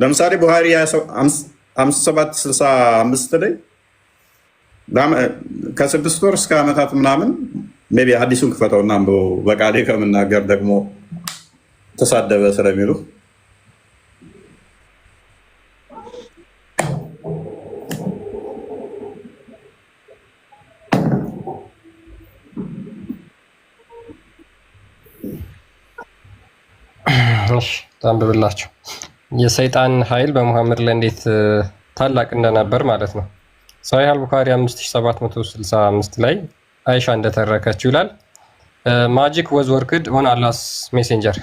ለምሳሌ ቡሃሪ 5765 ላይ ከ6 ወር እስከ ዓመታት ምናምን ሜይ ቢ ሐዲሱን ክፈተውና አንብበው። በቃሌ ከምናገር ደግሞ ተሳደበ ስለሚሉ ታንብብላችሁ የሰይጣን ኃይል በሙሐመድ ላይ እንዴት ታላቅ እንደነበር ማለት ነው። ሶሒህ አል-ቡኻሪ 5765 ላይ አይሻ እንደተረከችው ይላል ማጂክ ወዝ ወርክድ ኦን አላህስ ሜሴንጀር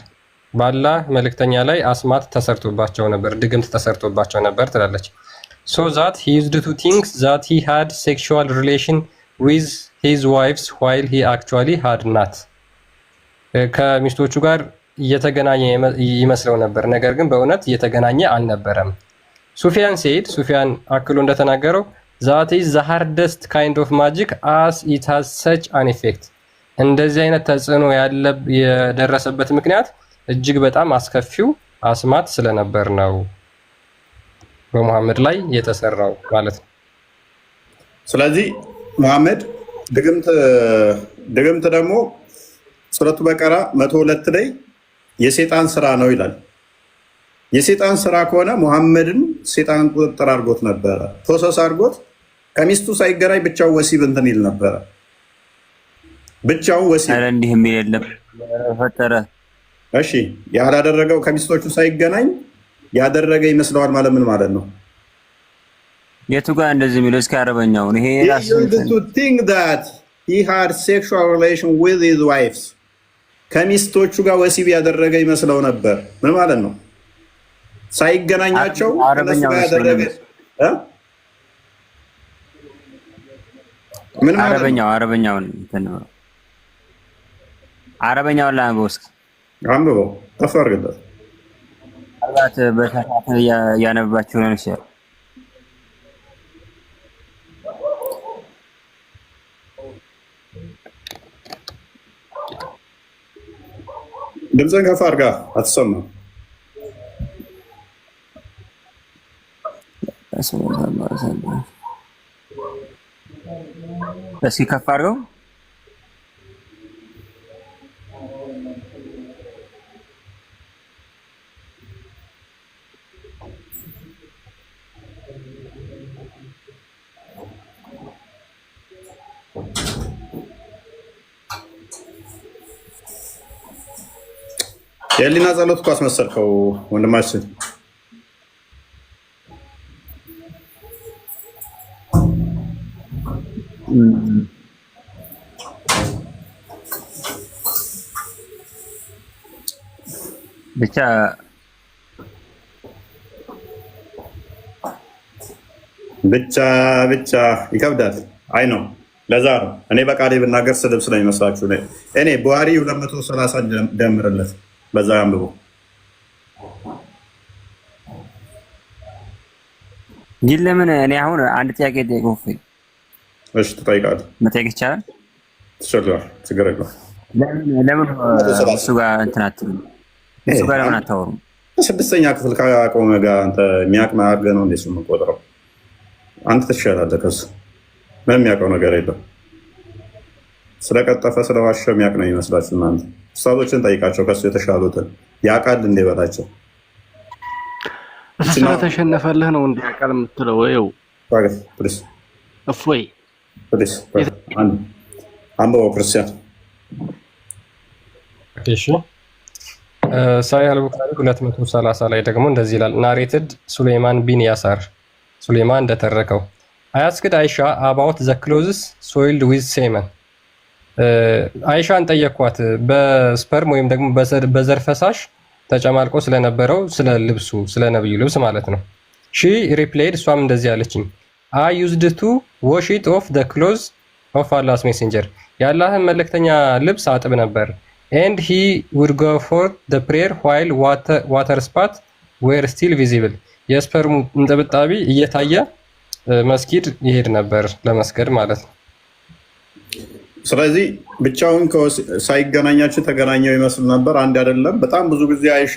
በአላህ መልእክተኛ ላይ አስማት ተሰርቶባቸው ነበር፣ ድግምት ተሰርቶባቸው ነበር ትላለች። ሶ ዛት ሂ ዩዝድ ቱ ቲንክስ ዛት ሂ ሃድ ሴክሹዋል ሪሌሽን ዊዝ ሂዝ ዋይፍስ ዋይል ሂ አክቹዋሊ ሃድ ናት። ከሚስቶቹ ጋር እየተገናኘ ይመስለው ነበር፣ ነገር ግን በእውነት እየተገናኘ አልነበረም። ሱፊያን ሴድ ሱፊያን አክሎ እንደተናገረው ዛት ኢዝ ዘ ሃርደስት ካይንድ ኦፍ ማጂክ አስ ኢት ሃዝ ሰች አን ኢፌክት። እንደዚህ አይነት ተጽዕኖ የደረሰበት ምክንያት እጅግ በጣም አስከፊው አስማት ስለነበር ነው በሙሐመድ ላይ የተሰራው ማለት ነው። ስለዚህ ሙሐመድ ድግምት ደግሞ ሱረቱ በቀራ 102 ላይ የሴጣን ስራ ነው ይላል። የሴጣን ስራ ከሆነ ሙሐመድን ሴጣን ቁጥጥር አድርጎት ነበረ፣ ፕሮሰስ አድርጎት ከሚስቱ ሳይገናኝ ብቻው ወሲብ እንትን ይል ነበረ። ብቻው ወሲብ እንዲህ የሚል የለም ፈጠረ። እሺ ያላደረገው ከሚስቶቹ ሳይገናኝ ያደረገ ይመስለዋል ማለት ምን ማለት ነው? የቱ ጋር እንደዚህ የሚለው እስከ አረበኛው ይሄ ራሱ to think that he had sexual relation with his wives ከሚስቶቹ ጋር ወሲብ ያደረገ ይመስለው ነበር። ምን ማለት ነው? ሳይገናኛቸው አረበኛው ያደረገ ምን ማለት ነው? አረበኛውን ላንብበው እስኪ አንብበው ከፍ አድርግለት። አራት በተከታታይ ያነባችሁ ነው ሲል ድምፅህን ከፍ አድርጋ አትሰማም። እስኪ ከፍ አድርገው። የህሊና ጸሎት እኮ አስመሰልከው ወንድማችን። ብቻ ይከብዳል። አይ ነው ለዛ ነው እኔ በቃሌ ብናገር ስድብ ስለሚመስላችሁ እኔ ቡሃሪ 230 ደምርለት በዛ አንብቦ ግን ለምን እኔ አሁን አንድ ጥያቄ ጠይቀው ፈይ እሺ ትጠይቃለህ? መጠየቅ ይቻላል? ትችላለህ። ችግር የለውም። ለምን እሱ ጋር እንትን አትሉም? እሱ ጋር ለምን አታወሩም? ስድስተኛ ክፍል ካቆመ ጋር አንተ የሚያቅና አድርገህ ነው እንደሱ የምቆጥረው። አንተ ትሻላለህ ከሱ። ምንም የሚያውቀው ነገር የለም። ስለቀጠፈ ስለዋሸ የሚያውቅ ነው ይመስላችሁ እናንተ። ኡስታዞችን ጠይቃቸው ከሱ የተሻሉትን ያውቃል እንደ በላቸው። ስለተሸነፈልህ ነው እንደ ያውቃል የምትለው ወይው ፕሊስ እፎይ ፕሊስ አንብበው ክርስቲያን። እሺ ሶሒህ አል-ቡኻሪ 230 ላይ ደግሞ እንደዚህ ይላል ናሬትድ ሱሌይማን ቢን ያሳር ሱሌይማን እንደተረከው አያስክድ አይሻ አባውት ዘ ክሎዝስ ሶይልድ ዊዝ ሴመን አይሻን ጠየኳት በስፐርም ወይም ደግሞ በዘር ፈሳሽ ተጨማልቆ ስለነበረው ስለ ልብሱ ስለ ነብዩ ልብስ ማለት ነው። ሺ ሪፕላይድ እሷም እንደዚህ አለችኝ አይ ዩዝድ ቱ ዋሽ ኢት ኦፍ ዘ ክሎዝ ኦፍ አላህስ ሜሴንጀር የአላህን መልእክተኛ ልብስ አጥብ ነበር and he would go for the prayer while water spot were still visible የስፐርሙ እንጥብጣቢ እየታየ መስጊድ ይሄድ ነበር ለመስገድ ማለት ነው። ስለዚህ ብቻውን ሳይገናኛቸው ተገናኘው ይመስል ነበር። አንድ አይደለም በጣም ብዙ ጊዜ አይሻ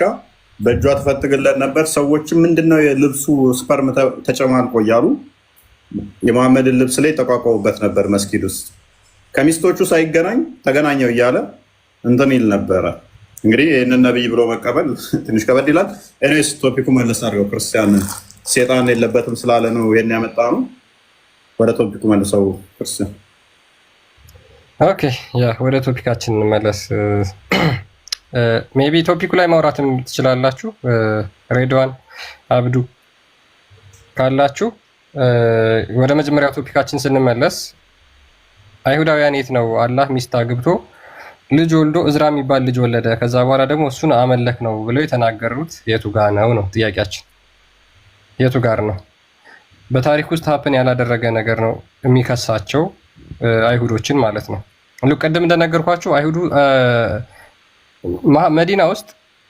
በእጇ ትፈትግለት ነበር። ሰዎችም ምንድነው የልብሱ ስፐርም ተጨማልቆ እያሉ የመሐመድን ልብስ ላይ ተቋቋሙበት ነበር። መስጊድ ውስጥ ከሚስቶቹ ሳይገናኝ ተገናኘው እያለ እንትን ይል ነበረ። እንግዲህ ይህንን ነቢይ ብሎ መቀበል ትንሽ ከበድ ይላል። ኤኒዌይስ ቶፒኩ መለስ አድርገው። ክርስቲያን ሴጣን የለበትም ስላለ ነው ይሄን ያመጣ ነው። ወደ ቶፒኩ መልሰው ክርስቲያን። ኦኬ ያ ወደ ቶፒካችን እንመለስ። ሜቢ ቶፒኩ ላይ ማውራትም ትችላላችሁ። ሬድዋን አብዱ ካላችሁ ወደ መጀመሪያው ቶፒካችን ስንመለስ አይሁዳውያን የት ነው አላህ ሚስት አግብቶ ልጅ ወልዶ እዝራ የሚባል ልጅ ወለደ፣ ከዛ በኋላ ደግሞ እሱን አመለክ ነው ብለው የተናገሩት የቱ ጋር ነው ጥያቄያችን። የቱ ጋር ነው? በታሪክ ውስጥ ሀፕን ያላደረገ ነገር ነው የሚከሳቸው አይሁዶችን ማለት ነው። ቅድም እንደነገርኳቸው አይሁዱ መዲና ውስጥ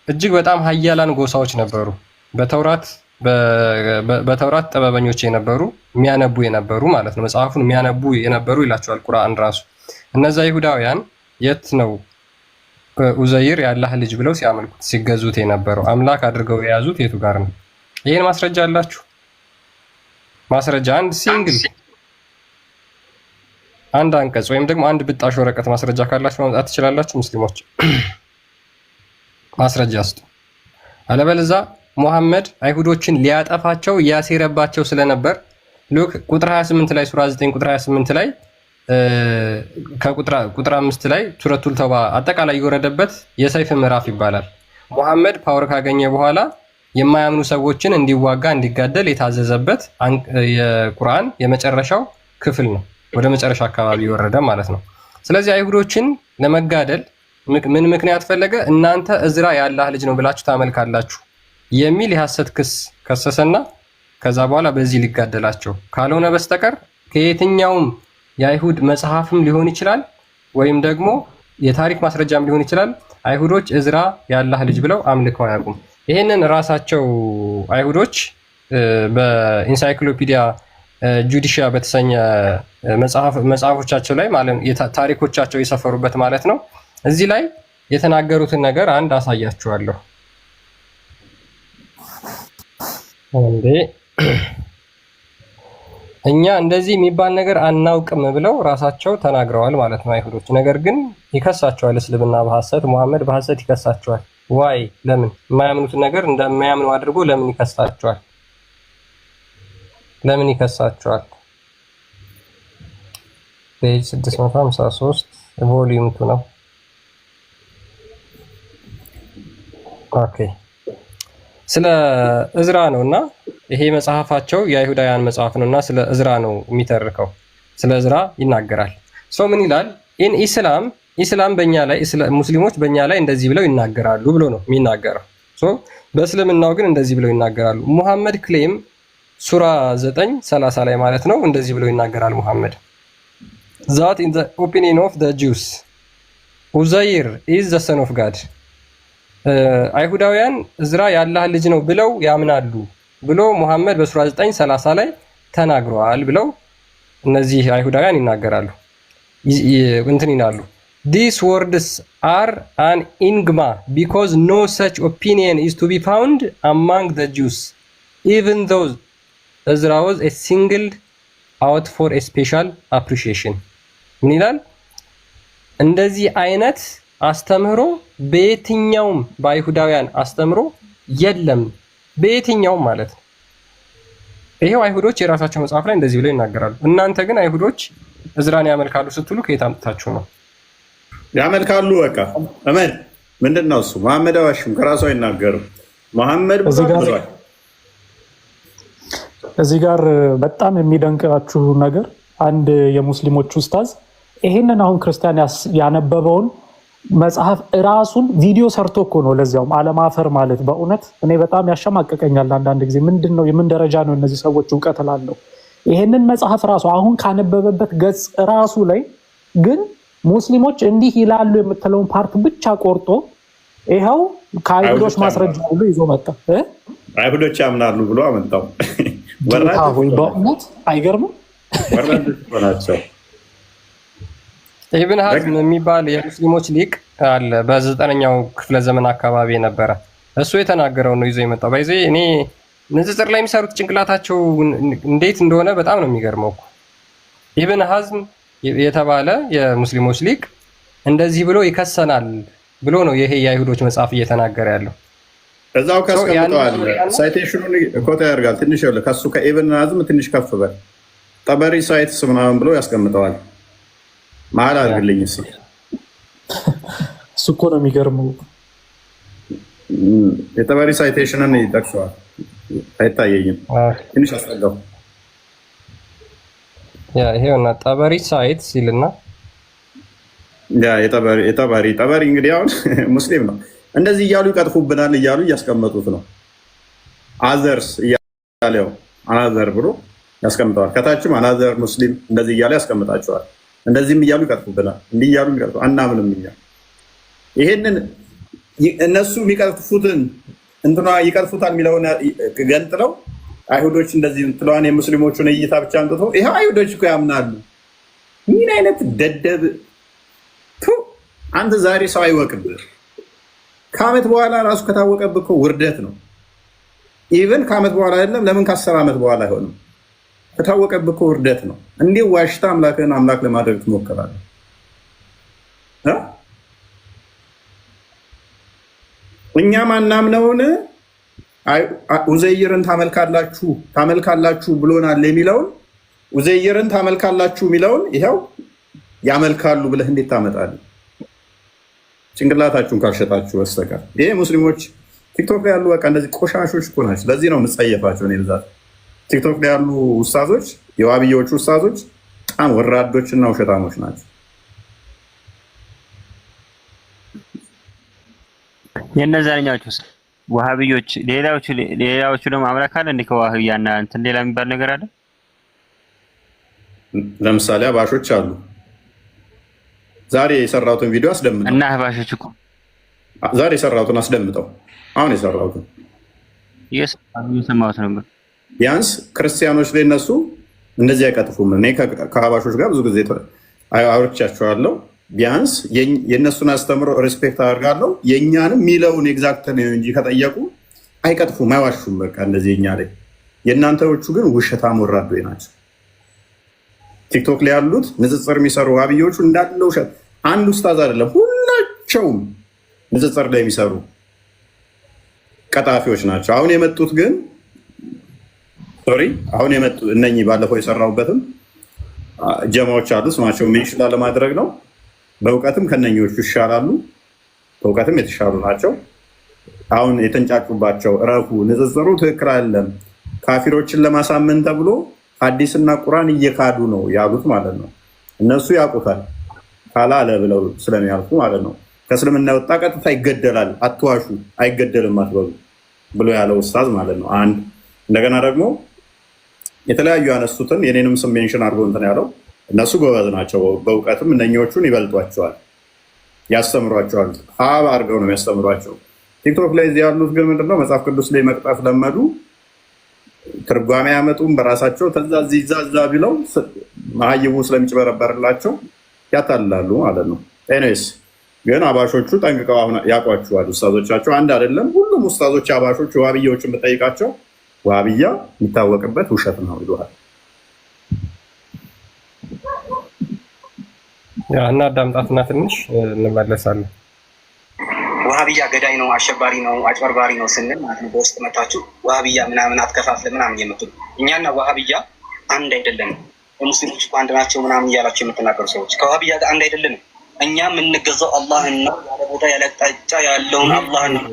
እጅግ በጣም ሀያላን ጎሳዎች ነበሩ። በተውራት ጥበበኞች የነበሩ የሚያነቡ የነበሩ ማለት ነው። መጽሐፉን የሚያነቡ የነበሩ ይላቸዋል ቁርአን ራሱ። እነዛ ይሁዳውያን የት ነው ኡዘይር የአላህ ልጅ ብለው ሲያመልኩት ሲገዙት የነበረው አምላክ አድርገው የያዙት የቱ ጋር ነው? ይሄን ማስረጃ አላችሁ? ማስረጃ አንድ ሲንግል አንድ አንቀጽ ወይም ደግሞ አንድ ብጣሽ ወረቀት ማስረጃ ካላችሁ ማምጣት ትችላላችሁ። ሙስሊሞች ማስረጃ ስጡ። አለበለዚያ ሙሐመድ አይሁዶችን ሊያጠፋቸው ያሴረባቸው ስለነበር ሉክ ቁጥር 28 ላይ ሱራ 9 ቁጥር 28 ላይ ከቁጥር 5 ላይ ሱረቱል ተውባ አጠቃላይ የወረደበት የሰይፍ ምዕራፍ ይባላል። ሙሐመድ ፓወር ካገኘ በኋላ የማያምኑ ሰዎችን እንዲዋጋ እንዲጋደል የታዘዘበት የቁርአን የመጨረሻው ክፍል ነው። ወደ መጨረሻ አካባቢ የወረደ ማለት ነው። ስለዚህ አይሁዶችን ለመጋደል ምን ምክንያት ፈለገ? እናንተ እዝራ የአላህ ልጅ ነው ብላችሁ ታመልካላችሁ የሚል የሐሰት ክስ ከሰሰና ከዛ በኋላ በዚህ ሊጋደላቸው ካልሆነ በስተቀር ከየትኛውም የአይሁድ መጽሐፍም ሊሆን ይችላል ወይም ደግሞ የታሪክ ማስረጃም ሊሆን ይችላል አይሁዶች እዝራ የአላህ ልጅ ብለው አምልከው አያውቁም። ይሄንን ራሳቸው አይሁዶች በኢንሳይክሎፒዲያ ጁዲሺያ በተሰኘ መጽሐፎቻቸው ላይ ማለት ታሪኮቻቸው የሰፈሩበት ማለት ነው። እዚህ ላይ የተናገሩትን ነገር አንድ አሳያችኋለሁ። እንዴ እኛ እንደዚህ የሚባል ነገር አናውቅም ብለው ራሳቸው ተናግረዋል ማለት ነው አይሁዶች። ነገር ግን ይከሳቸዋል እስልምና በሐሰት ሙሐመድ በሐሰት ይከሳቸዋል። ዋይ ለምን የማያምኑትን ነገር እንደማያምኑ አድርጎ ለምን ይከሳቸዋል? ለምን ይከሳቸዋል? ፔጅ 653 ቮሊዩም 2 ነው። ኦኬ ስለ እዝራ ነውና ይሄ መጽሐፋቸው የአይሁዳውያን መጽሐፍ ነውና ስለ እዝራ ነው የሚተርከው። ስለ እዝራ ይናገራል። ሰው ምን ይላል? ኢን ኢስላም በእኛ ላይ ሙስሊሞች በእኛ ላይ እንደዚህ ብለው ይናገራሉ ብሎ ነው የሚናገረው። በእስልምናው ግን እንደዚህ ብለው ይናገራሉ። ሙሐመድ ክሌም ሱራ 9:30 ላይ ማለት ነው እንደዚህ ብለው ይናገራል ሙሐመድ that in the opinion of the Jews Uzair is the son of God አይሁዳውያን እዝራ የአላህ ልጅ ነው ብለው ያምናሉ ብሎ ሙሐመድ በሱራ 9:30 ላይ ተናግሯል ብለው እነዚህ አይሁዳውያን ይናገራሉ። እንትን ይላሉ these words are an enigma because no such opinion is to be found among the Jews even though Ezra was a singled out for a special appreciation ምን ይላል? እንደዚህ አይነት አስተምህሮ በየትኛውም በአይሁዳውያን አስተምህሮ የለም። በየትኛውም ማለት ነው። ይሄው አይሁዶች የራሳቸው መጽሐፍ ላይ እንደዚህ ብለው ይናገራሉ። እናንተ ግን አይሁዶች እዝራን ያመልካሉ ስትሉ ከየት አምጥታችሁ ነው? ያመልካሉ በቃ እመን ምንድነው እሱ? መሐመድ አዋሽም ከራሱ አይናገርም። መሐመድ እዚህ ጋር በጣም የሚደንቃችሁ ነገር አንድ የሙስሊሞች ኡስታዝ ይሄንን አሁን ክርስቲያን ያነበበውን መጽሐፍ ራሱን ቪዲዮ ሰርቶ እኮ ነው። ለዚያውም አለማፈር ማለት በእውነት እኔ በጣም ያሸማቀቀኛል አንዳንድ ጊዜ። ምንድነው የምን ደረጃ ነው እነዚህ ሰዎች እውቀት ላለው ይሄንን መጽሐፍ ራሱ አሁን ካነበበበት ገጽ ራሱ ላይ ግን ሙስሊሞች እንዲህ ይላሉ የምትለውን ፓርት ብቻ ቆርጦ ይሄው ከአይሁዶች ማስረጃ ሁሉ ይዞ መጣ። አይሁዶች ያምናሉ ብሎ አመጣው። በእውነት አይገርምም? ኢብን ሐዝም የሚባል የሙስሊሞች ሊቅ አለ። በ9ኛው ክፍለ ዘመን አካባቢ የነበረ እሱ የተናገረው ነው ይዞ የመጣው። ባይዜ እኔ ንጽጽር ላይ የሚሰሩት ጭንቅላታቸው እንዴት እንደሆነ በጣም ነው የሚገርመው እኮ። ኢብን ሐዝም የተባለ የሙስሊሞች ሊቅ እንደዚህ ብሎ ይከሰናል ብሎ ነው ይሄ የአይሁዶች መጽሐፍ እየተናገረ ያለው። እዛው ካስቀምጠዋል ሳይቴሽኑን ኮታ ያደርጋል። ትንሽ ይኸውልህ ከሱ ከኢብን ሐዝም ትንሽ ከፍ በል ጠበሪ ሳይትስ ምናምን ብሎ ያስቀምጠዋል። መሀል አድርግልኝ እስኪ። እሱ እኮ ነው የሚገርመው። የጠበሪ ሳይቴሽንን ይጠቅሰዋል። አይታየኝም። ትንሽ አስጠጋው። ያ ይሄውና ጠበሪ ሳይት ሲልና ያ የጠበሪ እንግዲህ አሁን ሙስሊም ነው። እንደዚህ እያሉ ይቀጥፉብናል እያሉ እያስቀመጡት ነው። አዘርስ እያለው አናዘር ብሎ ያስቀምጠዋል። ከታችም አናዘር ሙስሊም እንደዚህ እያለ ያስቀምጣቸዋል። እንደዚህም እያሉ ይቀጥፉብናል። እንዲህ እያሉ ይቀጥፉ አናምንም እኛ ይሄንን እነሱ የሚቀጥፉትን እንትና ይቀጥፉታል የሚለውን ገንጥለው አይሁዶች እንደዚህ እንትለዋን የሙስሊሞቹን እይታ ብቻ አምጥቶ ይሄ አይሁዶች እኮ ያምናሉ። ምን አይነት ደደብ አንተ! ዛሬ ሰው አይወቅብህ። ከዓመት በኋላ ራሱ ከታወቀብህ እኮ ውርደት ነው። ኢቨን ከዓመት በኋላ አይደለም ለምን ከ10 ዓመት በኋላ አይሆንም? ከታወቀብህ እኮ ውርደት ነው። እንዲህ ዋሽታ አምላክህን አምላክ ለማድረግ ትሞክራለህ። እኛ ማናምነውን ኡዘይርን ታመልካላችሁ ብሎናል የሚለውን ኡዘይርን ታመልካላችሁ የሚለውን ይኸው ያመልካሉ ብለህ እንዴት ታመጣለህ? ጭንቅላታችሁን ካልሸጣችሁ በስተቀር ይሄ ሙስሊሞች ቲክቶክ ላይ ያሉ በቃ እንደዚህ ቆሻሾች እኮ ናቸው። ለዚህ ነው የምጸየፋቸው እኔ ብዛት። ቲክቶክ ላይ ያሉ ኡስታዞች፣ የዋብዮቹ ኡስታዞች በጣም ወራዶች እና ውሸታሞች ናቸው። የነዛኛዎቹ ዋሃብዮች ሌላዎቹ ደግሞ አምላክ አለ እንዴ? ከዋሃብያና እንትን ሌላ የሚባል ነገር አለ? ለምሳሌ አባሾች አሉ። ዛሬ የሰራሁትን ቪዲዮ አስደምጠው እና አባሾች እኮ ዛሬ የሰራሁትን አስደምጠው። አሁን የሰራሁትን እየሰማሁት ነበር። ቢያንስ ክርስቲያኖች ላይ እነሱ እንደዚህ አይቀጥፉም። እኔ ከአባሾች ጋር ብዙ ጊዜ አውርቻቸዋለሁ። ቢያንስ የእነሱን አስተምሮ ሪስፔክት አደርጋለሁ። የእኛንም ሚለውን ኤግዛክት ነው እንጂ ከጠየቁ አይቀጥፉም፣ አይዋሹም። በቃ እንደዚህ የኛ ላይ። የእናንተዎቹ ግን ውሸታም ወራዶ ናቸው። ቲክቶክ ላይ ያሉት ንጽጽር የሚሰሩ ዋብዮቹ እንዳለ ውሸት። አንድ ኡስታዝ አይደለም፣ ሁላቸውም ንጽጽር ላይ የሚሰሩ ቀጣፊዎች ናቸው። አሁን የመጡት ግን አሁን የመጡ እነኚህ ባለፈው የሰራሁበትም ጀማዎች አሉ። ስማቸው ሜንሽን ላለማድረግ ነው። በእውቀትም ከነኞቹ ይሻላሉ፣ በእውቀትም የተሻሉ ናቸው። አሁን የተንጫጩባቸው እረፉ፣ ንጽጽሩ ትክክል አይደለም፣ ካፊሮችን ለማሳመን ተብሎ ሐዲስና ቁርአን እየካዱ ነው ያሉት ማለት ነው። እነሱ ያውቁታል ካላለ ብለው ስለሚያልፉ ማለት ነው። ከእስልምና ወጣ ቀጥታ ይገደላል፣ አትዋሹ፣ አይገደልም አትበሉ ብሎ ያለው ኡስታዝ ማለት ነው። አንድ እንደገና ደግሞ የተለያዩ ያነሱትን የኔንም ስም ሜንሽን አድርጎ እንትን ያለው እነሱ ጎበዝ ናቸው፣ በእውቀትም እነኞቹን ይበልጧቸዋል፣ ያስተምሯቸዋል። ሀብ አድርገው ነው የሚያስተምሯቸው። ቲክቶክ ላይ እዚህ ያሉት ግን ምንድነው መጽሐፍ ቅዱስ ላይ መቅጣት ለመዱ። ትርጓሜ ያመጡም በራሳቸው ተዛዛ ቢለው መሀይቡ ስለሚጭበረበርላቸው ያታልላሉ ማለት ነው። ኤኒዌይስ ግን አባሾቹ ጠንቅቀው አሁን ያውቋቸዋል። ኡስታዞቻቸው አንድ አይደለም። ሁሉም ኡስታዞች አባሾች ዋብያዎችን ብጠይቃቸው ዋብያ የሚታወቅበት ውሸት ነው ይሉሃል። እና አዳምጣትና ትንሽ እንመለሳለን። ዋሃብያ ገዳይ ነው፣ አሸባሪ ነው፣ አጭበርባሪ ነው ስንል ማለት ነው። በውስጥ መታችሁ ዋሃብያ ምናምን አትከፋፍለ ምናምን የምትሉ እኛና ዋሃብያ አንድ አይደለንም። ሙስሊሞች እኮ አንድ ናቸው ምናምን እያላቸው የምትናገሩ ሰዎች ከዋሃብያ ጋር አንድ አይደለንም። እኛ የምንገዛው አላህን ነው። ያለ ቦታ ያለ አቅጣጫ ያለውን አላህን ነው።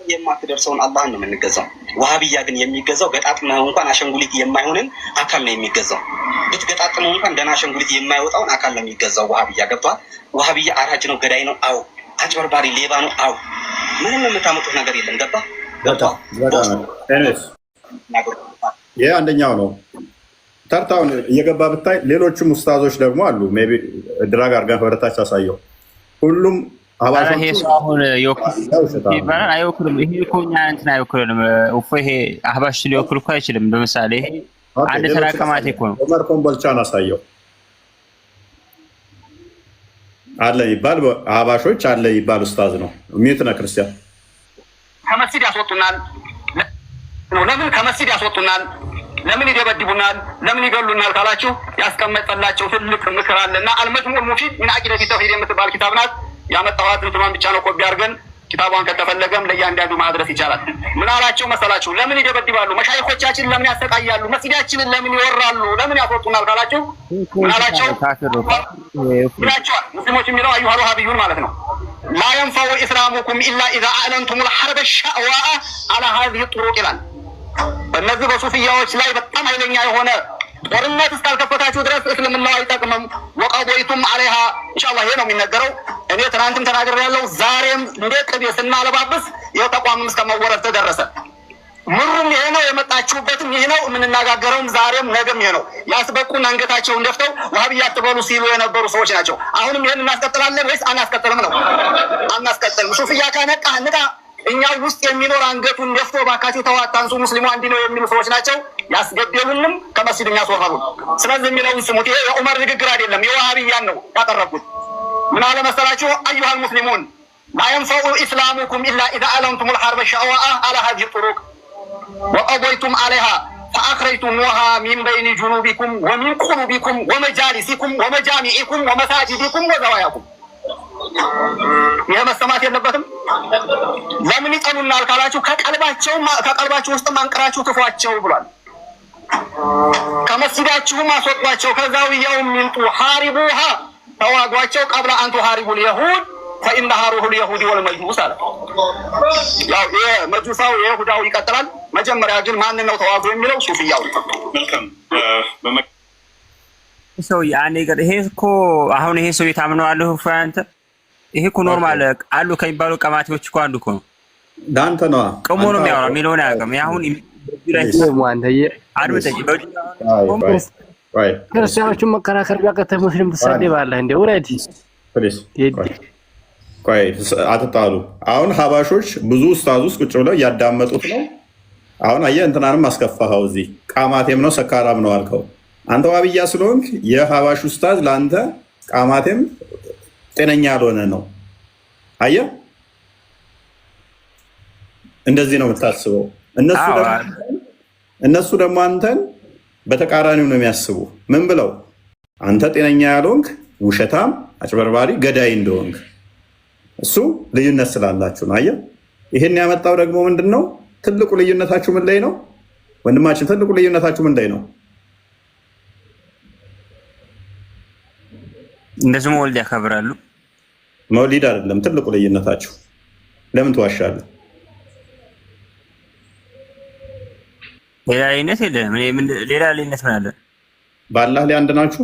የማትደርሰውን አላህን ነው የምንገዛው። ዋሃብያ ግን የሚገዛው ገጣጥመው እንኳን አሸንጉሊት የማይሆንን አካል ነው የሚገዛው። ብትገጣጥመው እንኳን ገና አሸንጉሊት የማይወጣውን አካል ነው የሚገዛው። ዋሃብያ ገብቷል። ዋሃብያ አራጅ ነው፣ ገዳይ ነው፣ አዎ። አጭበርባሪ ሌባ ነው፣ አዎ። ምንም የምታመጡት ነገር የለም። ገባ ይህ አንደኛው ነው። ተርታውን እየገባ ብታይ ሌሎችም ኡስታዞች ደግሞ አሉ። ሜይ ቢ ድራግ አድርገን ወደታች አሳየው። ሁሉም ይሄ ሰው አሁን ይባላል አይወክልም። ይሄ እኮ እኛ እንትን አይወክልም። ይሄ አህባሽ ሊወክል እኮ አይችልም። በምሳሌ ይሄ አንድ ተራቀማት እኮ ነው። ዑመር ኮምቦልቻን አሳየው። አለ ይባል አባሾች አለ ይባል ኡስታዝ ነው ሚዩትና ክርስቲያን ከመስጊድ ያስወጡናል ነው። ለምን ከመስጊድ ያስወጡናል? ለምን ይደበድቡናል? ለምን ይገሉናል ካላችሁ ያስቀመጠላቸው ትልቅ ምክር አለና አልመጅሙዕ ሙፊድ ምን አቂደት ተውሂድ የምትባል ኪታብ ናት። ያመጣኋት እንትማን ብቻ ነው ኮፒ አድርገን ኪታቧን ከተፈለገም ለእያንዳንዱ ማድረስ ይቻላል። ምን አላቸው መሰላችሁ? ለምን ይደበድባሉ? መሻይኾቻችን ለምን ያሰቃያሉ? መስጊዳችንን ለምን ይወራሉ? ለምን ያስወጡናል ካላችሁ ምን አላቸው? ይላቸዋል ሙስሊሞች የሚለው አዩሃ ወሃቢዩን ማለት ነው። ላ የንፈዑ ኢስላሙኩም ኢላ ኢዛ አዕለንቱም ልሐርበ ሻእዋአ አላ ሀዚህ ጥሩቅ ይላል። በእነዚህ በሱፍያዎች ላይ በጣም ኃይለኛ የሆነ ጦርነት እስካልከፈታችሁ ድረስ እስልምናው አይጠቅምም። ወቀዶይቱም አለይሃ ኢንሻአላህ ይሄ ነው የሚነገረው። እኔ ትናንትም ተናግሬያለሁ። ዛሬም እንደ ቅቤ ስናለባብስ ይኸው ተቋምም እስከመወረድ ተደረሰ። ምሩም ይሄ ነው፣ የመጣችሁበትም ይሄ ነው፣ የምንነጋገረውም ዛሬም ነገም ይሄ ነው። ያስበቁን አንገታቸውን ደፍተው ዋህብያ አትበሉ ሲሉ የነበሩ ሰዎች ናቸው። አሁንም ይሄን እናስቀጥላለን ወይስ አናስቀጥልም ነው? አናስቀጥልም። ሱፍያ ከነቃ ንቃ። እኛ ውስጥ የሚኖር አንገቱን ደፍቶ ባካችሁ ተዋታንሱ ሙስሊሙ አንድ ነው የሚሉ ሰዎች ናቸው። ያስገደሉንም ከመስጊድ የሚያስወራሉ። ስለዚህ የሚለውን ስሙት። ይሄ የዑመር ንግግር አይደለም፣ የዋሃብያን ነው ያቀረብኩት። ምን አለ መሰላችሁ? አዩሃ ልሙስሊሙን ላ የንፈዑ ኢስላሙኩም ኢላ ኢዛ አዕለንቱም ልሐርበ ሻእዋአ አላ ሀዚህ ጥሩቅ ወቀዶይቱም አለይሃ ፈአኽረጅቱሙሃ ሚን በይኒ ጁኑቢኩም ወሚን ቁሉቢኩም ወመጃሊሲኩም ወመጃሚዒኩም ወመሳጅዲኩም ወዘዋያኩም። ይህ መሰማት የለበትም። ለምን ይጠሉናል ካላችሁ ከቀልባችሁ ውስጥ አንቅራችሁ ክፏቸው ብሏል። ከመስጊዳችሁም አስወጧቸው፣ ከዛውያውም ይምጡ። ሐሪቡሃ ተዋጓቸው፣ ቀብለ አንቱ ሐሪቡ ልየሁድ ፈኢነሃ ሩሑል የሁዲ ወልመጁስ አለ። ያው የመጁሳው የይሁዳው ይቀጥላል። መጀመሪያ ግን ማንን ነው ተዋጉ የሚለው? ሱፍያው። መልካም ሰው ያኔ ገር ይሄ እኮ አሁን ይሄ ሰው የታምነዋለሁ ፍራንት ይሄ እኮ ኖርማል አሉ ከሚባሉ ቀማቲዎች እኮ አንዱ እኮ ነው። ዳንተ ነው ቆሞ ነው የሚያወራው የሚለውን አያውቅም። አሁን ክርስቲያኖቹን መከራከር ቢያቀተህ ሙስሊም ትሳደባለህ እንዴ? ውረድ። ቆይ አትጣሉ። አሁን ሀባሾች ብዙ ኡስታዝ ውስጥ ቁጭ ብለው እያዳመጡት ነው። አሁን አየህ እንትናንም አስከፋኸው። እዚህ ቃማቴም ነው ሰካራም ነው አልከው። አንተ ዋብያ ስለሆንክ የሀባሽ ኡስታዝ ለአንተ ቃማቴም ጤነኛ ያልሆነ ነው። አየህ እንደዚህ ነው የምታስበው። እነሱ ደግሞ አንተን በተቃራኒው ነው የሚያስቡ። ምን ብለው? አንተ ጤነኛ ያልሆንክ ውሸታም፣ አጭበርባሪ፣ ገዳይ እንደሆንክ። እሱ ልዩነት ስላላችሁ ነው። አየህ ይህን ያመጣው ደግሞ ምንድን ነው? ትልቁ ልዩነታችሁ ምን ላይ ነው ወንድማችን? ትልቁ ልዩነታችሁ ምን ላይ ነው? እንደዚህ መውሊድ ያከብራሉ። መውሊድ አይደለም ትልቁ ልዩነታችሁ። ለምን ትዋሻለህ? ሌላ ልዩነት የለም። ሌላ ልዩነት ምን አለ? በአላህ ላይ አንድ ናችሁ።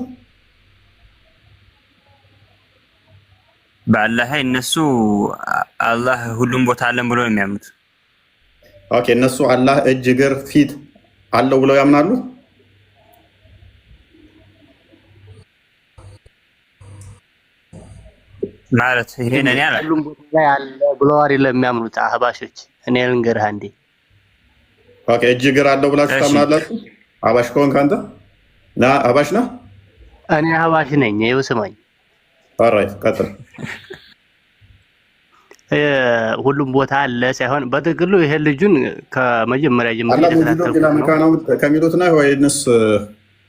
በአላህ እነሱ አላህ ሁሉም ቦታ አለን ብሎ ነው የሚያምኑት። ኦኬ እነሱ አላህ እጅ፣ እግር፣ ፊት አለው ብለው ያምናሉ። ማለት ይሄን እኔ አላ ሁሉም ቦታ ላይ አለ ብለው አይደለም የሚያምኑት አህባሾች። እኔ ልንገርህ አንዴ። ኦኬ እጅ፣ እግር አለው ብላችሁ ታምናላችሁ? አህባሽ ከሆንክ አንተ ና አህባሽ ነህ። እኔ አህባሽ ነኝ። ይኸው ስማኝ። ኦራይት ቀጥል። ሁሉም ቦታ አለ ሳይሆን በትክክሉ ይሄ ልጁን ከመጀመሪያ ጀምሮ ከሚሉት ነው ወይንስ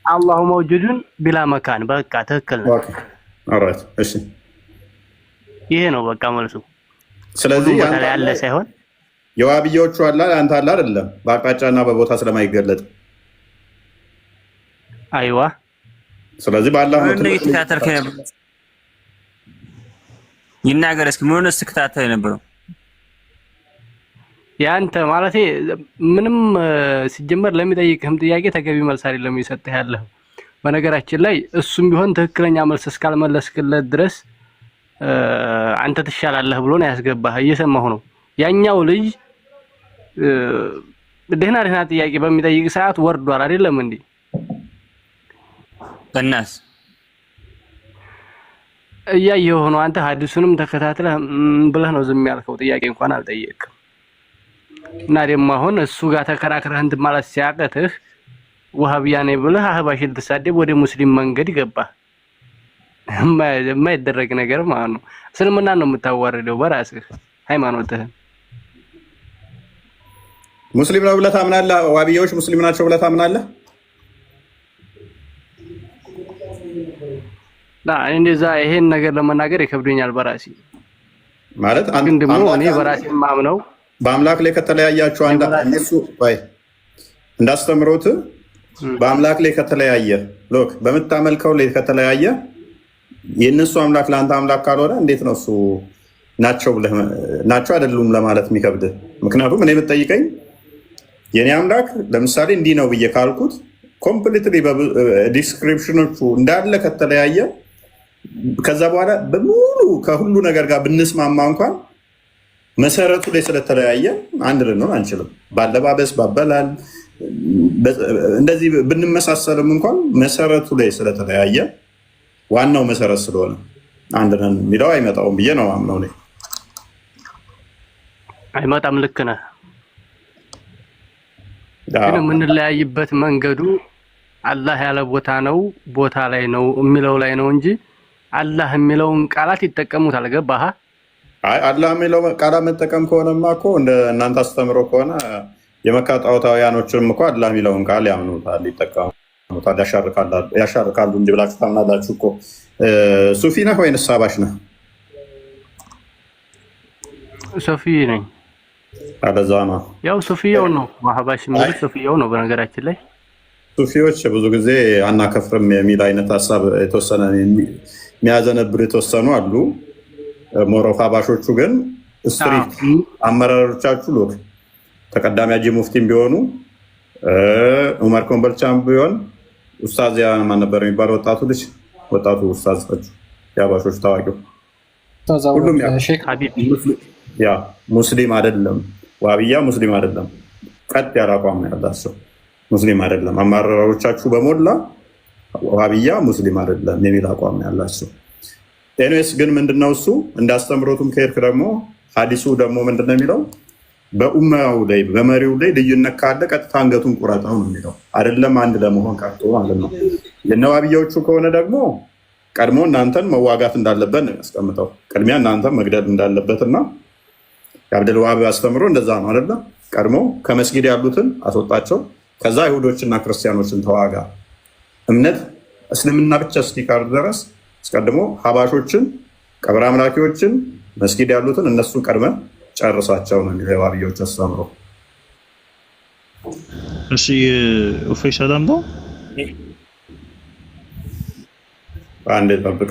አላሁ መውጁዱን ቢላ መካን? በቃ ትክክል ነው። ኦራይት እሺ፣ ይሄ ነው በቃ መልሱ። ስለዚህ ያለ ሳይሆን የዋብያዎቹ አለ አንተ አለ አይደለም፣ በአቅጣጫና በቦታ ስለማይገለጥ አይዋ። ስለዚህ በአላህ ነው ይናገር እስኪ ምን ሆነስ ተከታታይ የነበረው ያንተ ማለቴ ምንም ሲጀመር ለሚጠይቅህም ጥያቄ ተገቢ መልስ አይደለም እየሰጠህ ያለው። በነገራችን ላይ እሱም ቢሆን ትክክለኛ መልስ እስካልመለስክለት ድረስ አንተ ትሻላለህ ብሎ ነው ያስገባህ። እየሰማሁ ነው። ያኛው ልጅ ደህና ጥያቄ በሚጠይቅ ሰዓት ወርዷል አይደለም እንዴ? በእናስ እያየሁ ነው። አንተ ሐዲሱንም ተከታትለህ ብለህ ነው ዝም ያልከው። ጥያቄ እንኳን አልጠየቅም። እና ደግሞ አሁን እሱ ጋር ተከራክረህ እንትን ማለት ሲያቀትህ ወሃቢያ ነኝ ብለህ አህባሽ ልትሳደብ ወደ ሙስሊም መንገድ ገባህ። የማይደረግ ነገር ማለት ነው። እስልምና ነው የምታዋርደው በራስህ ሃይማኖትህን። ሙስሊም ነው ብለህ ታምናለህ? ዋሃብያዎች ሙስሊም ናቸው ብለህ ታምናለህ? እንደዛ ይሄን ነገር ለመናገር ይከብደኛል በራሴ ማለት ግን ደግሞ እኔ በራሴ ማምነው በአምላክ ላይ ከተለያያችሁ እነሱ እንዳስተምሮት በአምላክ ላይ ከተለያየ ሎክ በምታመልከው ላይ ከተለያየ የእነሱ አምላክ ለአንተ አምላክ ካልሆነ እንዴት ነው እሱ ናቸው አይደሉም ለማለት የሚከብድ? ምክንያቱም እኔ የምትጠይቀኝ የኔ አምላክ ለምሳሌ እንዲህ ነው ብዬ ካልኩት ኮምፕሊትሊ ዲስክሪፕሽኖቹ እንዳለ ከተለያየ ከዛ በኋላ በሙሉ ከሁሉ ነገር ጋር ብንስማማ እንኳን መሰረቱ ላይ ስለተለያየ አንድ ልንሆን አንችልም። ባለባበስ፣ ባበላል እንደዚህ ብንመሳሰልም እንኳን መሰረቱ ላይ ስለተለያየ ዋናው መሰረት ስለሆነ አንድ ነን የሚለው አይመጣውም ብዬ ነው አምነው ነኝ። አይመጣም። ልክ ነህ። ግን የምንለያይበት መንገዱ አላህ ያለ ቦታ ነው ቦታ ላይ ነው የሚለው ላይ ነው እንጂ አላህ የሚለውን ቃላት ይጠቀሙታል። ገባህ? አይ አላህ የሚለው ቃላት መጠቀም ከሆነማ እኮ እንደ እናንተ አስተምሮ ከሆነ የመካ ጣዖታውያኖችም እኮ አላህ የሚለውን ቃል ያምኑታል፣ ይጠቀሙታል፣ ያሻርካሉ እንጂ ብላችሁ ታምናላችሁ እኮ። ሱፊ ነህ ወይንስ አባሽ ነህ? ሱፊ ነኝ። አለዛ ነው ያው ሱፊያው ነው ዋሃባሽ ማለት ሱፊያው ነው። በነገራችን ላይ ሱፊዎች ብዙ ጊዜ አናከፍርም የሚል አይነት ሀሳብ የተወሰነ የሚያዘነብር የተወሰኑ አሉ። ሞሮፍ አባሾቹ ግን ስትሪክት አመራሮቻችሁ ሎክ ተቀዳሚ ሀጂ ሙፍቲም ቢሆኑ ዑመር ኮምቦልቻም ቢሆን ኡስታዝ ማን ነበር የሚባለው ወጣቱ ኡስታዝ የአባሾች ታዋቂው ሁሉም ያ ሙስሊም አይደለም። ዋሃብያ ሙስሊም አይደለም። ቀጥ ያለ አቋም ያላቸው ሙስሊም አይደለም። አመራሮቻችሁ በሞላ ዋሃብያ ሙስሊም አይደለም የሚል አቋም ያላቸው። ኤኒዌይስ ግን ምንድነው እሱ እንዳስተምሮቱም ከሄድክ ደግሞ ሀዲሱ ደግሞ ምንድነው የሚለው በኡማው ላይ በመሪው ላይ ልዩነት ካለ ቀጥታ አንገቱን ቁረጠው ነው የሚለው። አይደለም አንድ ለመሆን ቀርቶ ማለት ነው። የነዋሃብያዎቹ ከሆነ ደግሞ ቀድሞ እናንተን መዋጋት እንዳለበት ነው ያስቀምጠው። ቅድሚያ እናንተን መግደል እንዳለበትና የአብደል ዋሃብ አስተምሮ እንደዛ ነው አይደለ? ቀድሞ ከመስጊድ ያሉትን አስወጣቸው፣ ከዛ አይሁዶችና ክርስቲያኖችን ተዋጋ። እምነት እስልምና ብቻ እስኪቀር ድረስ አስቀድሞ ሀባሾችን፣ ቀብር አምላኪዎችን፣ መስጊድ ያሉትን እነሱን ቀድመን ጨርሳቸው ነው የሚለው የዋሃብያዎች አስተምሮ። እሺ ኡፈይ ሰላም ነው። አንዴ ጠብቅ።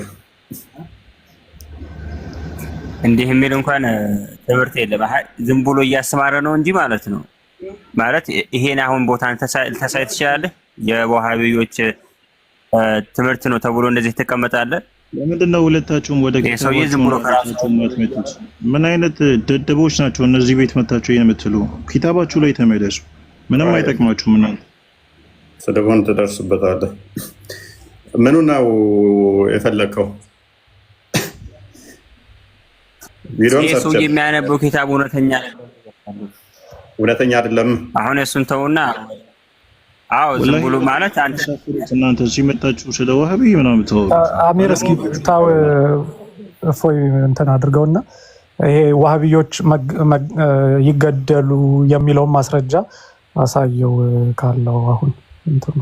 እንዲህ የሚል እንኳን ትምህርት የለም። ዝም ብሎ እያስተማረ ነው እንጂ ማለት ነው። ማለት ይሄን አሁን ቦታን ተሳይ ትችላለህ። የዋሃብዮች ትምህርት ነው ተብሎ እንደዚህ ትቀመጣለህ። ለምንድን ነው ሁለታችሁም ወደ ዝም ብሎ መጥመጡት? ምን አይነት ደደቦች ናቸው እነዚህ ቤት መታችሁ ይሄን የምትሉ? ኪታባችሁ ላይ ተመለሱ። ምንም አይጠቅማችሁም እናንተ። ስደቦን ትደርስበታለህ። ምኑ ነው የፈለከው? ሰው የሚያነበው ኪታብ እውነተኛ አይደለም። አሁን እሱን ተውና፣ አዎ ዝም ብሎ ማለት አንተ እናንተ እዚህ መጣችሁ ስለ ዋሃቢ ምናምን ተው። አሚር እስኪ ታው እፎይ እንትን አድርገውና ይሄ ዋሃቢዮች ይገደሉ የሚለውን ማስረጃ አሳየው ካለው አሁን እንትኑ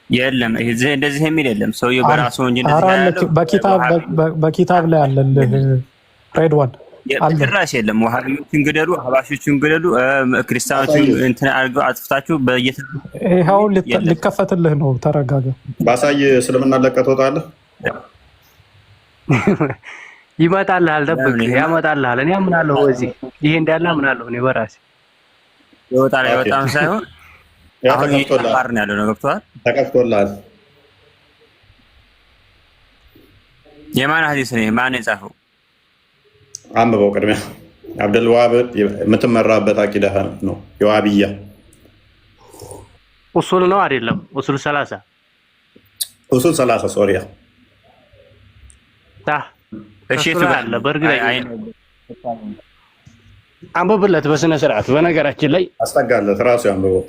የለም። እንደዚህ የሚል የለም። ሰውየው በራሱ እንጂ እንደዚህ በኪታብ ላይ አለልህ ሬድዋን ጭራሽ የለም። ዋሃቢዎችን ግደሉ፣ አህባሾችን ግደሉ፣ ክርስቲያኖችን እንትን አድርገው አጥፍታችሁ ይኸው ሊከፈትልህ ነው። ተረጋጋ። ባሳይ እስልምና ለቀህ ትወጣለህ። ይመጣልሃል። ጠብቅ፣ ያመጣልሃል። እኔ አምናለሁ በዚህ ይሄ እንዳለ አምናለሁ እኔ በራሴ ይወጣል። አይወጣም ሳይሆን አሁን ይባር ነው ያለው ነው። ገብቶሃል? ተከፍቶልሃል። የማን ሐዲስ ነው? ማን የጻፈው? አንብበው ቅድሚያ። አብደል ዋሃብ የምትመራበት አቂዳ ነው የዋሃብያ ኡሱል ነው አይደለም? ኡሱል 30 ኡሱል 30 ሶሪያ እሺ ተባለ። በርግጥ አንብብለት በስነ ስርዓት። በነገራችን ላይ አስጠጋለት ራሱ ያንብበው።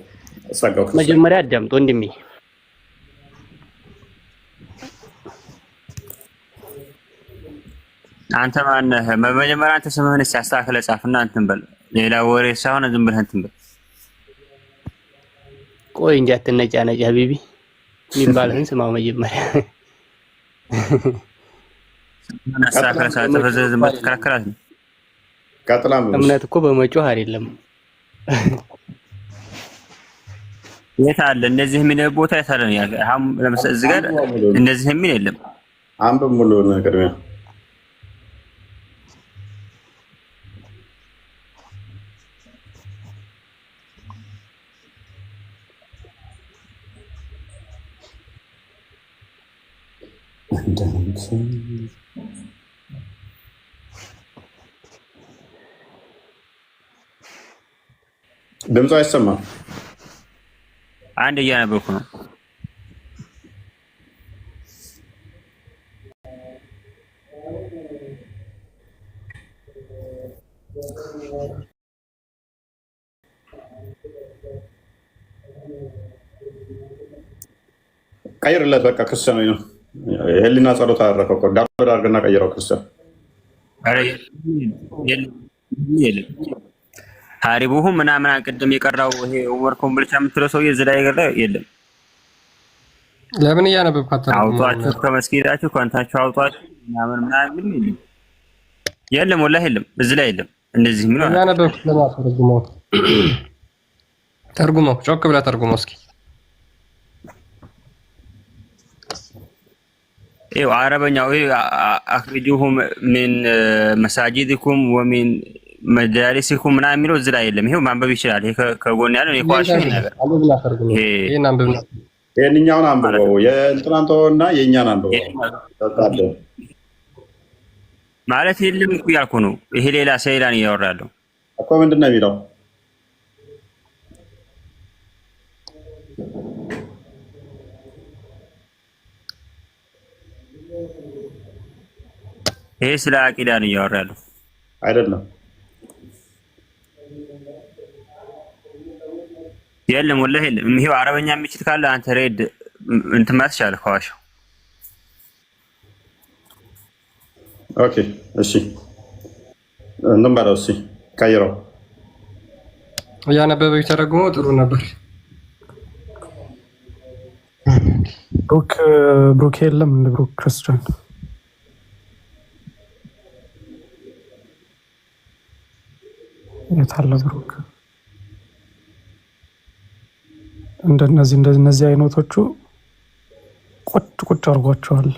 አስጠጋው። መጀመሪያ አዳምጥ ወንድሜ። አንተ ማነህ? በመጀመሪያ አንተ ስምህን እስኪ አስተካክለህ ጻፍና እንትን በል። ሌላ ወሬ ሳይሆን ዝም ብለህ እንትን በል። ቆይ እንጂ አትነጫነጭ ሀቢቢ የሚባልህን ስማው መጀመሪያ። አስተካክለህ ሳትጽፍ ዝም ብለህ ትከራከራት ነው። እምነት እኮ በመጮህ አይደለም። የት አለ እንደዚህ የሚል ቦታ የት አለ? ለምሳሌ እዚህ ጋር እንደዚህ የሚል የለም። አንብብ ሙሉ ነገር ነው። ድምፁ አይሰማም። አንድ እያነበብኩ ነው። ቀይርለት በቃ ክርስቲያን ነው። የህሊና ጸሎት አደረከው እኮ ዳውድ አድርገና ቀይረው ክርስቲያን። አረ የለም ሀሪቡሁ ምናምን ቅድም የቀራው ይሄ ኡመር ኮምቦልቻ የምትለው ሰውዬ እዚህ ላይ የለም። ለምን እያነበብካት አውጧችሁ ከመስጊዳችሁ ከንታችሁ አውጧችሁ ምናምን የለም። ወላሂ የለም፣ እዚህ ላይ የለም። እንደዚህ ምን እያነበብኩት ለማተርጉመው ተርጉመው ጮክ ብለህ ተርጉመው እስኪ። ይኸው አረበኛው አኽሪጁሁም ሚን መሳጂድኩም ወሚን መጃሊሲኩም ምናምን የሚለው እዚህ ላይ የለም። ይሄው ማንበብ ይችላል። ይሄ ከጎን ያለው የኳሽ ነገር ይሄንኛውን አንብበው፣ የእንትናን ተወውና የእኛን አንብበው ማለት የለም እኮ ያልኩ ነው። ይሄ ሌላ ሰይላን እያወራለሁ እኮ ምንድን ነው የሚለው? ይሄ ስለ አቂዳ ነው እያወራለሁ አይደለም። የለም ወላሂ የለም። ይሄው አረበኛ የሚችል ካለ አንተ ሬድ እንትን ማለት ይችላል። ከዋሻው ኦኬ እሺ፣ እንትን ባለው እሺ፣ ቀይረው። እያነበበ ተረጉሞ ጥሩ ነበር። ብሩክ የለም እንደ ብሩክ ክርስቲያን የታለ ብሩክ? እንደነዚህ አይነቶቹ ቁጭ አድርጓቸዋል።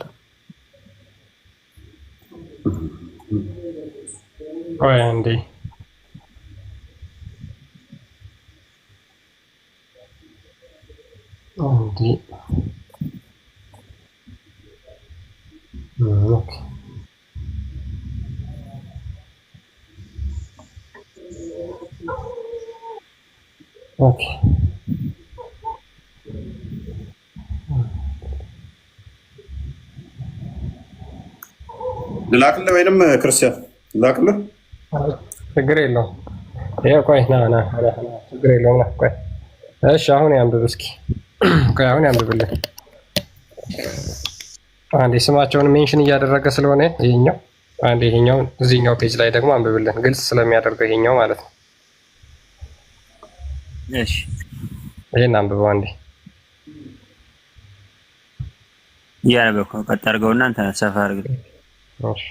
ቆይ አንዴ ኦኬ ኦኬ ልላክልህ ወይንም ክርስቲያን ልላክልህ? ችግር የለውም። ይኸው ቆይ ና ችግር የለውም። ቆይ እሺ፣ አሁን ያንብብ እስኪ። ቆይ አሁን ያንብብልህ አንዴ። ስማቸውን ሜንሽን እያደረገ ስለሆነ ይሄኛው አንዴ፣ ይሄኛውን እዚህኛው ፔጅ ላይ ደግሞ አንብብልን፣ ግልጽ ስለሚያደርገው ይሄኛው ማለት ነው። እሺ፣ ይሄን አንብበው አንዴ። እያነበብኩ ቀጥ አድርገውና አንተ ሰፋ አድርገው። እሺ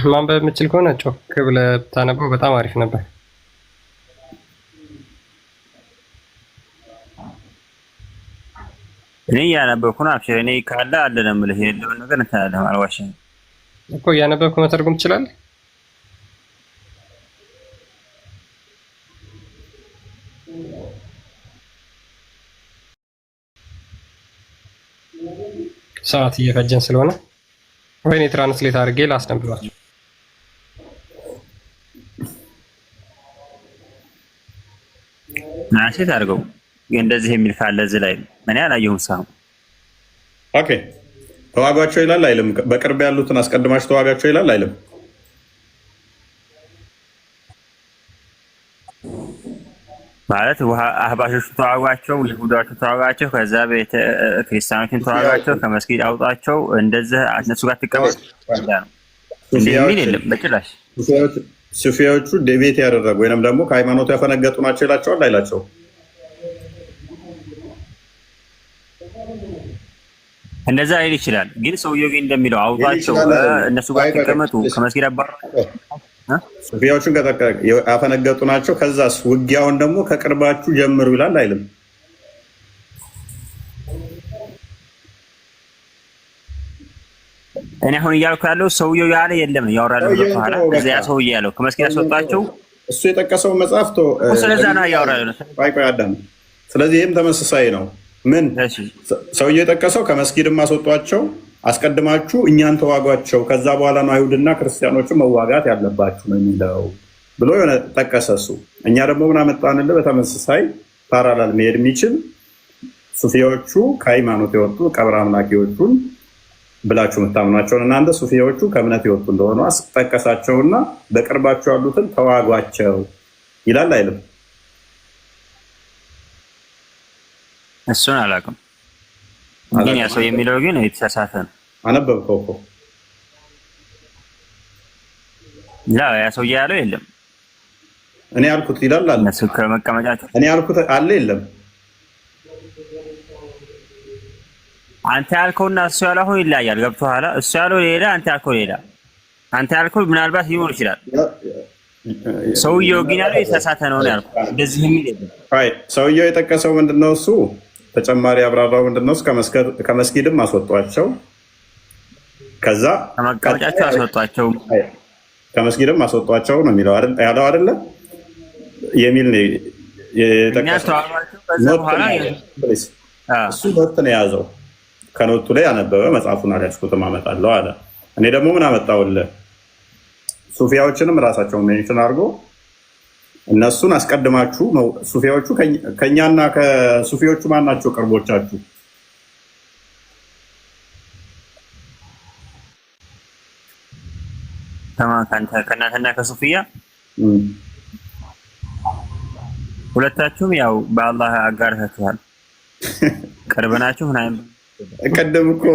ማንበብ የምችል ከሆነ ጮክ ብለህ ብታነበው በጣም አሪፍ ነበር። እኔ እያነበብኩ ነው። አብሽር፣ እኔ ካለ አለ ነው የምልህ። የሌለውን ነገር እንትን አለ አልዋሽም እኮ። እያነበብክ መተርጎም ትችላለህ። ሰዓት እየፈጀን ስለሆነ ወይኔ ትራንስሌት አድርጌ ላስነብባችሁ። ናሽት አድርገው እንደዚህ የሚል ካለ እዚህ ላይ ምን ያላየሁም ሰው ኦኬ ተዋጓቸው ይላል አይልም? በቅርብ ያሉትን አስቀድማችሁ ተዋጋቸው ይላል አይልም? ማለት አህባሾቹ ተዋጓቸው፣ ይሁዳዎቹ ተዋጓቸው፣ ከዛ ቤተ ክርስቲያኖችን ተዋጓቸው፣ ከመስጊድ አውጣቸው፣ እንደዚህ እነሱ ጋር ትቀበል እንደሚል የለም በጭራሽ። ሱፊያዎቹ ዴቤት ያደረጉ ወይንም ደግሞ ከሃይማኖቱ ያፈነገጡ ናቸው ይላቸዋል አይላቸው? እንደዛ አይል ይችላል። ግን ሰውየው ግን እንደሚለው አውጣቸው፣ እነሱ ጋር ተቀመጡ፣ ከመስጊድ አባራቸው። ሱፊያዎቹን ያፈነገጡ ናቸው። ከዛስ ውጊያውን ደግሞ ከቅርባችሁ ጀምሩ ይላል አይልም? እኔ አሁን እያልኩ ያለው ሰውየው ያለ የለም ነው ያወራለው። በኋላ እዚያ ሰውዬ ያለው ከመስጊድ አስወጣቸው እሱ የጠቀሰው መጽሐፍቶ ስለዛ ነው ያወራለው። ቆይ አዳም። ስለዚህ ይህም ተመሳሳይ ነው። ምን ሰውዬው የጠቀሰው ከመስጊድም አስወጧቸው፣ አስቀድማችሁ እኛን ተዋጓቸው፣ ከዛ በኋላ ነው አይሁድና ክርስቲያኖችን መዋጋት ያለባችሁ ነው የሚለው ብሎ የሆነ ጠቀሰ እሱ። እኛ ደግሞ ምን አመጣንልህ? በተመሳሳይ ፓራላል መሄድ የሚችል ሱፊያዎቹ ከሃይማኖት የወጡ ቀብር አምላኪዎቹን ብላችሁ የምታምኗቸውን እናንተ ሱፊያዎቹ ከእምነት የወጡ እንደሆኑ አስጠቀሳቸውና በቅርባቸው ያሉትን ተዋጓቸው ይላል አይልም? እሱን አላውቅም፣ ግን ያ ሰው የሚለው ግን የተሳሳተ ነው። አነበብከው እኮ ያ ሰው ያለው የለም። እኔ ያልኩት ይላል አለ። እነሱ ከመቀመጫቸው እኔ ያልኩት አለ የለም። አንተ ያልከውና እሱ ያለው አሁን ይለያያል። ገብቶሃል? እሱ ያለው ሌላ፣ አንተ ያልከው ሌላ። አንተ ያልከው ምናልባት ሊሆን ይችላል። ሰውየው ግን ያለው የተሳሳተ ነው ያልኩት። እንደዚህ የሚል የለም። አይ ሰውየው የጠቀሰው ምንድነው? እሱ ተጨማሪ አብራራው ምንድነው? ከመስጊድም አስወጧቸው፣ ከዛ ከመቀመጫቸው አስወጧቸው፣ ከመስጊድም አስወጧቸው ነው የሚለው አይደል? ያለው አይደለ? የሚል ነው የጠቀሰው። እሱ ኖት ነው የያዘው። ከኖቱ ላይ ያነበበ መጽሐፉን አልያዝኩትም አመጣለሁ አለ። እኔ ደግሞ ምን አመጣውልህ? ሱፊያዎችንም ራሳቸውን ሜንሽን አድርጎ እነሱን አስቀድማችሁ ሱፊያዎቹ ከኛና ከሱፊዎቹ ማን ናቸው ቅርቦቻችሁ? ከእናንተና ከሱፊያ ሁለታችሁም ያው በአላህ አጋርታችኋል። ቅርብ ናችሁ ምናምን ቀደም እኮ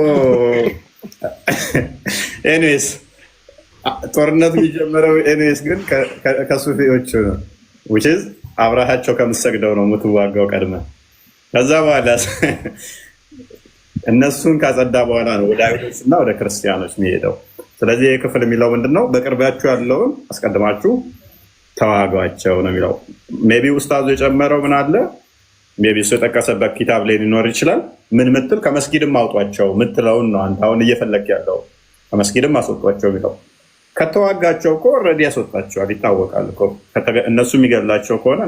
ኤኒዌይስ ጦርነቱ የጀመረው ኤኒዌይስ ግን ከሱፊዎቹ ነው። which is አብራሃቸው ከምትሰግደው ነው የምትዋጋው ቀድመ። ከዛ በኋላ እነሱን ካጸዳ በኋላ ነው ወደ አይሁዶችና ወደ ክርስቲያኖች የሚሄደው። ስለዚህ ይህ ክፍል የሚለው ምንድነው? በቅርባችሁ ያለውን አስቀድማችሁ ተዋጓቸው ነው የሚለው። ሜቢ ኡስታዙ የጨመረው ምን አለ? ሜቢ እሱ የጠቀሰበት ኪታብ ላይ ሊኖር ይችላል። ምን ምትል ከመስጊድም አውጧቸው ምትለውን ነው አንተ አሁን እየፈለግ ያለው። ከመስጊድም አስወጧቸው የሚለው ከተዋጋቸው እኮ ኦልሬዲ ያስወጣቸዋል፣ ይታወቃል እኮ። እነሱ የሚገላቸው ከሆነ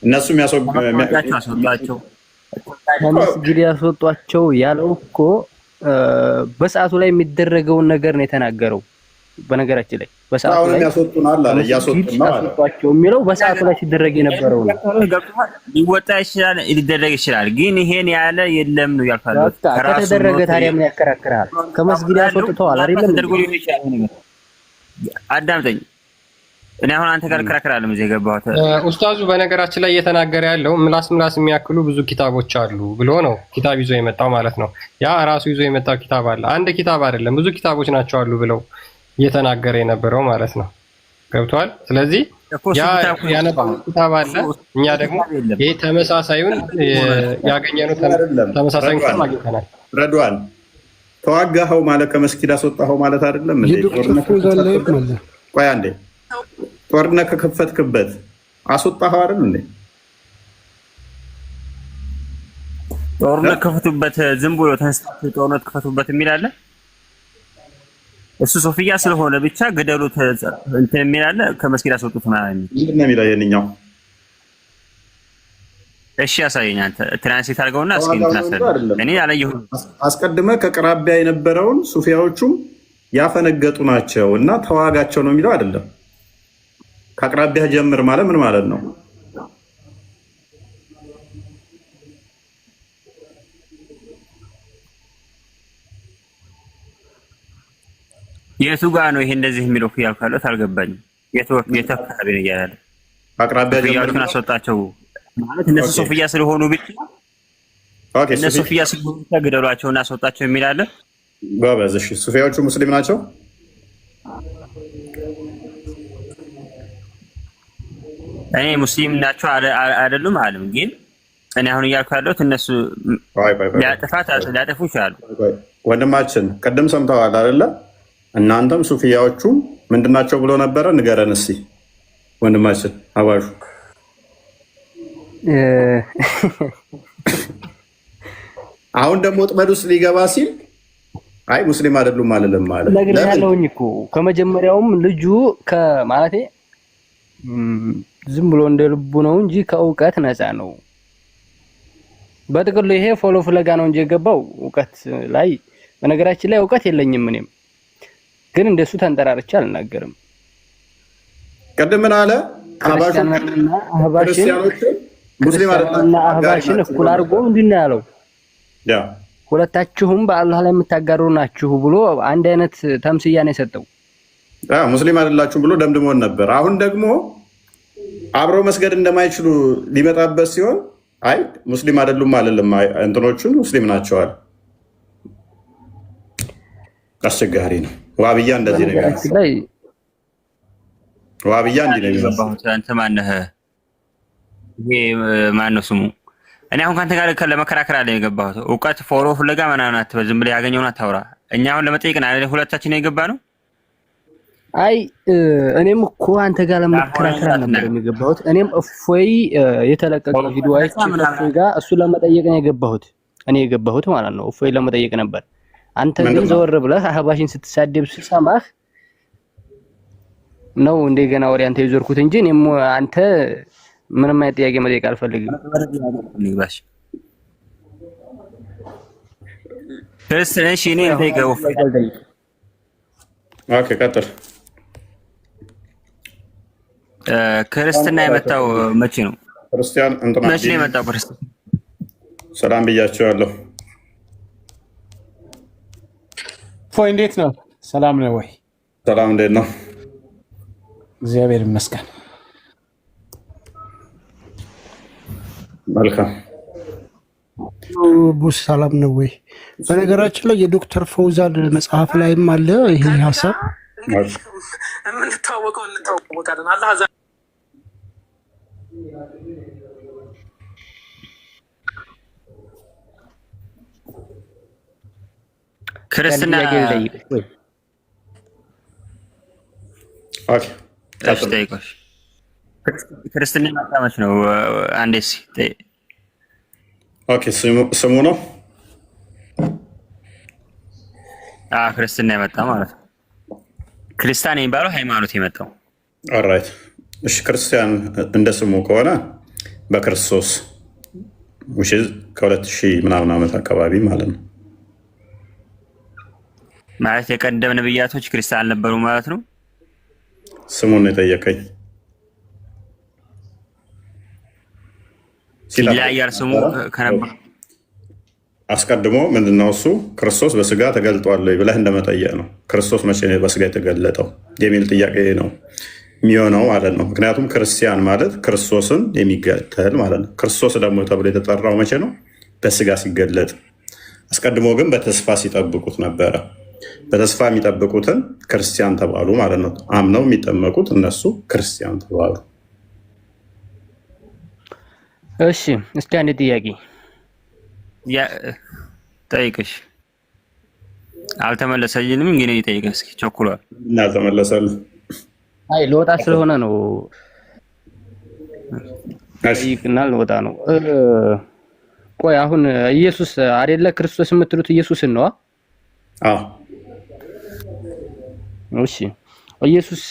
እነሱ ያስወጧቸው ከመስጊድ ያስወጧቸው ያለው እኮ በሰዓቱ ላይ የሚደረገውን ነገር ነው የተናገረው። በነገራችን ላይ በሰዓቱ ላይ ያስወጡናል አለ ያስወጡናል ያስወጧቸው የሚለው በሰዓቱ ላይ ሲደረግ የነበረው ነው። ሊወጣ ይችላል፣ ሊደረግ ይችላል፣ ግን ይሄን ያለ የለም ነው ያልፋሉ። ከተደረገ ታዲያ ምን ያከራክራል? ከመስጊድ ያስወጥተዋል አይደለም? አዳምጠኝ። እኔ አሁን አንተ ጋር ከራከራለሁ እዚህ የገባሁት ኡስታዙ በነገራችን ላይ እየተናገረ ያለው ምላስ የሚያክሉ ብዙ ኪታቦች አሉ ብሎ ነው ኪታብ ይዞ የመጣው ማለት ነው። ያ ራሱ ይዞ የመጣው ኪታብ አለ፣ አንድ ኪታብ አይደለም ብዙ ኪታቦች ናቸው አሉ ብለው እየተናገረ የነበረው ማለት ነው። ገብቷል? ስለዚህ ያ ያነበው ኪታብ አለ። እኛ ደግሞ ይሄ ተመሳሳዩን ያገኘነው ተመሳሳዩን ኪታብ አግኝተናል። ረድዋን ተዋጋኸው ማለት ከመስጊድ አስወጣኸው ማለት አይደለም እንዴ? ቆይ አንዴ ጦርነት ከከፈትክበት አስወጣኸው አይደል እንዴ? ጦርነት ከፈቱበት ዝም ብሎ ተነስቶ ጦርነት ከፈቱበት የሚል አለ። እሱ ሶፊያ ስለሆነ ብቻ ገደሉት እንትን የሚል አለ። ከመስጊድ አስወጡት ማለት ነው። ምንድን ነው የሚለው? የእኛው እሺ ያሳየኝ አንተ ትራንስሌት አድርገውና እስኪ እንትን እኔ አላየሁም። አስቀድመ ከቅራቢያ የነበረውን ሱፊያዎቹም ያፈነገጡ ናቸው እና ተዋጋቸው ነው የሚለው አይደለም። ከአቅራቢያ ጀምር ማለት ምን ማለት ነው? የቱ ጋር ነው ይሄ እንደዚህ የሚለው ያልካለት አልገባኝም። የቱ አካባቢ ነው ያለ? አቅራቢያ ጀምር አስወጣቸው ማለት እነሱ ሶፊያ ስለሆኑ ብቻ እነሱ ሶፊያ ስለሆኑ ብቻ ግደሏቸውና አስወጣቸው የሚል አለ። ጎበዝ። እሺ ሱፊያዎቹ ሙስሊም ናቸው? እኔ ሙስሊም ናቸው አይደሉም አለም። ግን እኔ አሁን እያልኩ ያለሁት እነሱ ሊያጠፉ ይችላሉ። ወንድማችን ቅድም ሰምተዋል አይደለ? እናንተም ሱፊያዎቹ ምንድናቸው ብሎ ነበረ? ንገረን እስኪ ወንድማችን አባሹ። አሁን ደግሞ ጥመድ ውስጥ ሊገባ ሲል አይ ሙስሊም አይደሉም አለለም ማለት ነግሬሃለሁኝ እኮ ከመጀመሪያውም ልጁ ከማለቴ ዝም ብሎ እንደ ልቡ ነው እንጂ ከእውቀት ነፃ ነው። በጥቅሉ ይሄ ፎሎ ፍለጋ ነው እንጂ የገባው እውቀት ላይ በነገራችን ላይ እውቀት የለኝም። እኔም ግን እንደሱ ተንጠራርቼ አልናገርም። ቅድም ምን አለ? ሙስሊም አይደለም አህባሽን እኩል አድርጎ ምንድን ነው ያለው? ሁለታችሁም በአላህ ላይ የምታጋሩ ናችሁ ብሎ አንድ አይነት ተምስያ ነው የሰጠው። ሙስሊም አይደላችሁም ብሎ ደምድሞን ነበር። አሁን ደግሞ አብረው መስገድ እንደማይችሉ ሊመጣበት ሲሆን አይ ሙስሊም አይደሉም አይደለም እንትኖቹን ሙስሊም ናቸዋል። አስቸጋሪ ነው። ዋብያ እንደዚህ ነው የሚያስበው። ዋብያ እንዲህ ነው የሚያስበው። አንተ ማነህ? ይሄ ማነው ስሙ? እኔ አሁን ካንተ ጋር ለመከራከር አለ የገባሁት። እውቀት ፎሎ ፍለጋ ምናምን አትበል፣ ዝም ብለህ ያገኘውን አታውራ። እኛ አሁን ለመጠየቅ ነው ሁለታችን የገባ ነው። አይ እኔም እኮ አንተ ጋር ለመከራከር ነበር የገባሁት። እኔም እፎይ የተለቀቀ ቪዲዮ አይቼ እፎይ ጋር እሱ ለመጠየቅ ነው የገባሁት። እኔ የገባሁት ማለት ነው እፎይ ለመጠየቅ ነበር። አንተ ግን ዘወር ብለህ አህባሽን ስትሳደብ ስሰማህ ነው እንደገና ወሬ አንተ ይዞርኩት እንጂ እኔም አንተ ምንም አይነት ጥያቄ መጠየቅ አልፈልግም። ክርስቲያኖች እኔ እንተይቀው ኦኬ ቀጥል። ክርስትና የመጣው መቼ ነው? ክርስቲያን እንትና መቼ ነው የመጣው ክርስትና? ሰላም ብያቸዋለሁ። ፎይ እንዴት ነው? ሰላም ነው ወይ? ሰላም እንዴት ነው? እግዚአብሔር ይመስገን። መልካም ቡስ ሰላም ነው ወይ? በነገራችን ላይ የዶክተር ፈውዛን መጽሐፍ ላይም አለ ይሄ ሀሳብ። የምንታወቀው እንታወቃለን። አላህ ክርስትና ኦኬ ታስጠይቆሽ ክርስትና ማጣመች ነው። አንዴስ ኦኬ ስሙ ነው ክርስትና የመጣ ማለት ነው። ክርስቲያን የሚባለው ሃይማኖት የመጣው ኦልራይት። እሺ ክርስቲያን እንደ ስሙ ከሆነ በክርስቶስ ከ2000 ምናምን ዓመት አካባቢ ማለት ነው። ማለት የቀደም ነብያቶች ክርስቲያን አልነበሩ ማለት ነው። ስሙን ነው የጠየቀኝ። ሲላያር ስሙ ከነበር አስቀድሞ ምንድነው እሱ ክርስቶስ በስጋ ተገልጧል ብለህ እንደመጠየቅ ነው። ክርስቶስ መቼ ነው በስጋ የተገለጠው የሚል ጥያቄ ነው የሚሆነው ማለት ነው። ምክንያቱም ክርስቲያን ማለት ክርስቶስን የሚከተል ማለት ነው። ክርስቶስ ደግሞ ተብሎ የተጠራው መቼ ነው? በስጋ ሲገለጥ። አስቀድሞ ግን በተስፋ ሲጠብቁት ነበረ። በተስፋ የሚጠብቁትን ክርስቲያን ተባሉ ማለት ነው። አምነው የሚጠመቁት እነሱ ክርስቲያን ተባሉ። እሺ እስኪ አንድ ጥያቄ ጠይቅሽ። አልተመለሰልኝም ግን ጠይቅሽ እስኪ። ቸኩሏል እና አልተመለሰልህ? አይ ልወጣ ስለሆነ ነው። ጠይቅና ልወጣ ነው። ቆይ አሁን ኢየሱስ አይደለ ክርስቶስ የምትሉት ኢየሱስን ነው? አዎ። እሺ ኢየሱስ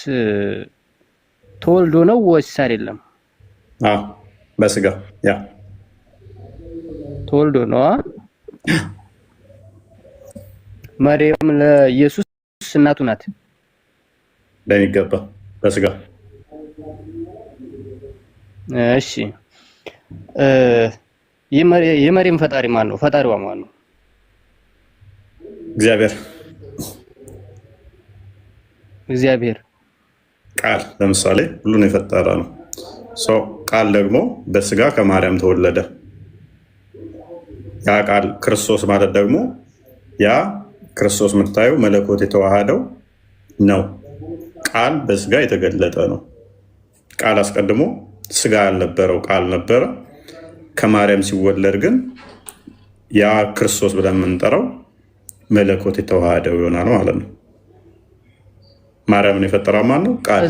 ተወልዶ ነው ወይስ አይደለም? አዎ በስጋ ያ ተወልዶ ነው። ማርያም ለኢየሱስ እናቱ ናት በሚገባ በስጋ። እሺ የመርየም ፈጣሪ ማን ነው? ፈጣሪዋ ማን ነው? እግዚአብሔር ቃል ለምሳሌ ሁሉን የፈጠረ ነው። ቃል ደግሞ በስጋ ከማርያም ተወለደ። ያ ቃል ክርስቶስ ማለት ደግሞ ያ ክርስቶስ የምታየው መለኮት የተዋሃደው ነው። ቃል በስጋ የተገለጠ ነው። ቃል አስቀድሞ ስጋ ያልነበረው ቃል ነበረ። ከማርያም ሲወለድ ግን ያ ክርስቶስ ብለን የምንጠራው መለኮት የተዋሃደው ይሆናል ማለት ነው። ማርያምን የፈጠረው ማን ነው? ቃል።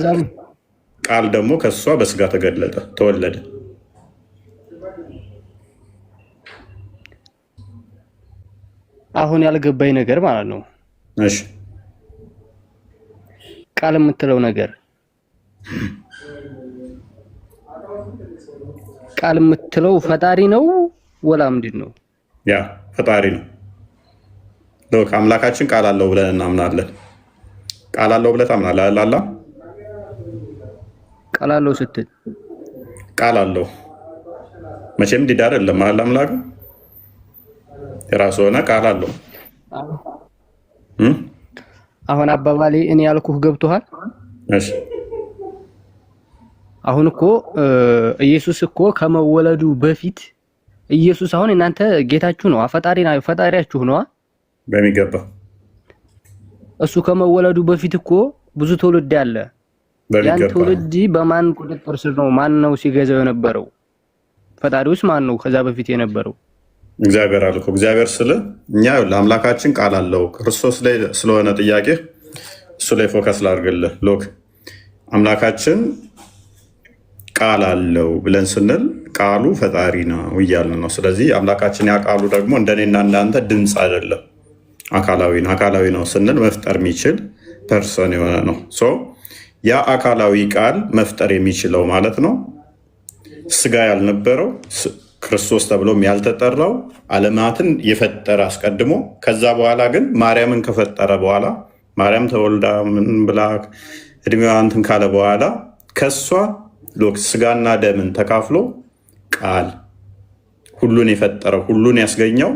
ቃል ደግሞ ከእሷ በስጋ ተገለጠ፣ ተወለደ። አሁን ያልገባኝ ነገር ማለት ነው። እሺ ቃል የምትለው ነገር ቃል የምትለው ፈጣሪ ነው ወላ ምንድን ነው? ያ ፈጣሪ ነው። ሎክ አምላካችን ቃል አለው ብለን እናምናለን። ቃል አለው ብለህ ታምናለህ? አላላ ቃል አለው ስትል ቃል አለው መቼም ዲዳ አይደለም ማለት አምላክ የራሱ ሆነ ቃል አለው። አሁን አባባሌ እኔ ያልኩህ ገብቶሃል? እሺ አሁን እኮ ኢየሱስ እኮ ከመወለዱ በፊት ኢየሱስ አሁን እናንተ ጌታችሁ ነው፣ ፈጣሪያችሁ ነው በሚገባ። እሱ ከመወለዱ በፊት እኮ ብዙ ትውልድ አለ። ያን ትውልድ በማን ቁጥጥር ስር ነው? ማን ነው ሲገዛው የነበረው? ፈጣሪውስ ማን ነው ከዛ በፊት የነበረው? እግዚአብሔር አልኩ። እግዚአብሔር ስለ እኛ ለአምላካችን ቃል አለው። ክርስቶስ ላይ ስለሆነ ጥያቄ እሱ ላይ ፎከስ ላድርግልህ። ሎክ አምላካችን ቃል አለው ብለን ስንል ቃሉ ፈጣሪ ነው እያልን ነው። ስለዚህ አምላካችን ያ ቃሉ ደግሞ እንደኔና እንዳንተ ድምፅ አይደለም፣ አካላዊ ነው። አካላዊ ነው ስንል መፍጠር የሚችል ፐርሰን የሆነ ነው። ያ አካላዊ ቃል መፍጠር የሚችለው ማለት ነው ስጋ ያልነበረው ክርስቶስ ተብሎም ያልተጠራው ዓለማትን የፈጠረ አስቀድሞ፣ ከዛ በኋላ ግን ማርያምን ከፈጠረ በኋላ ማርያም ተወልዳ ምን ብላ እድሜዋ እንትን ካለ በኋላ ከሷ ስጋና ደምን ተካፍሎ ቃል ሁሉን የፈጠረው ሁሉን ያስገኘው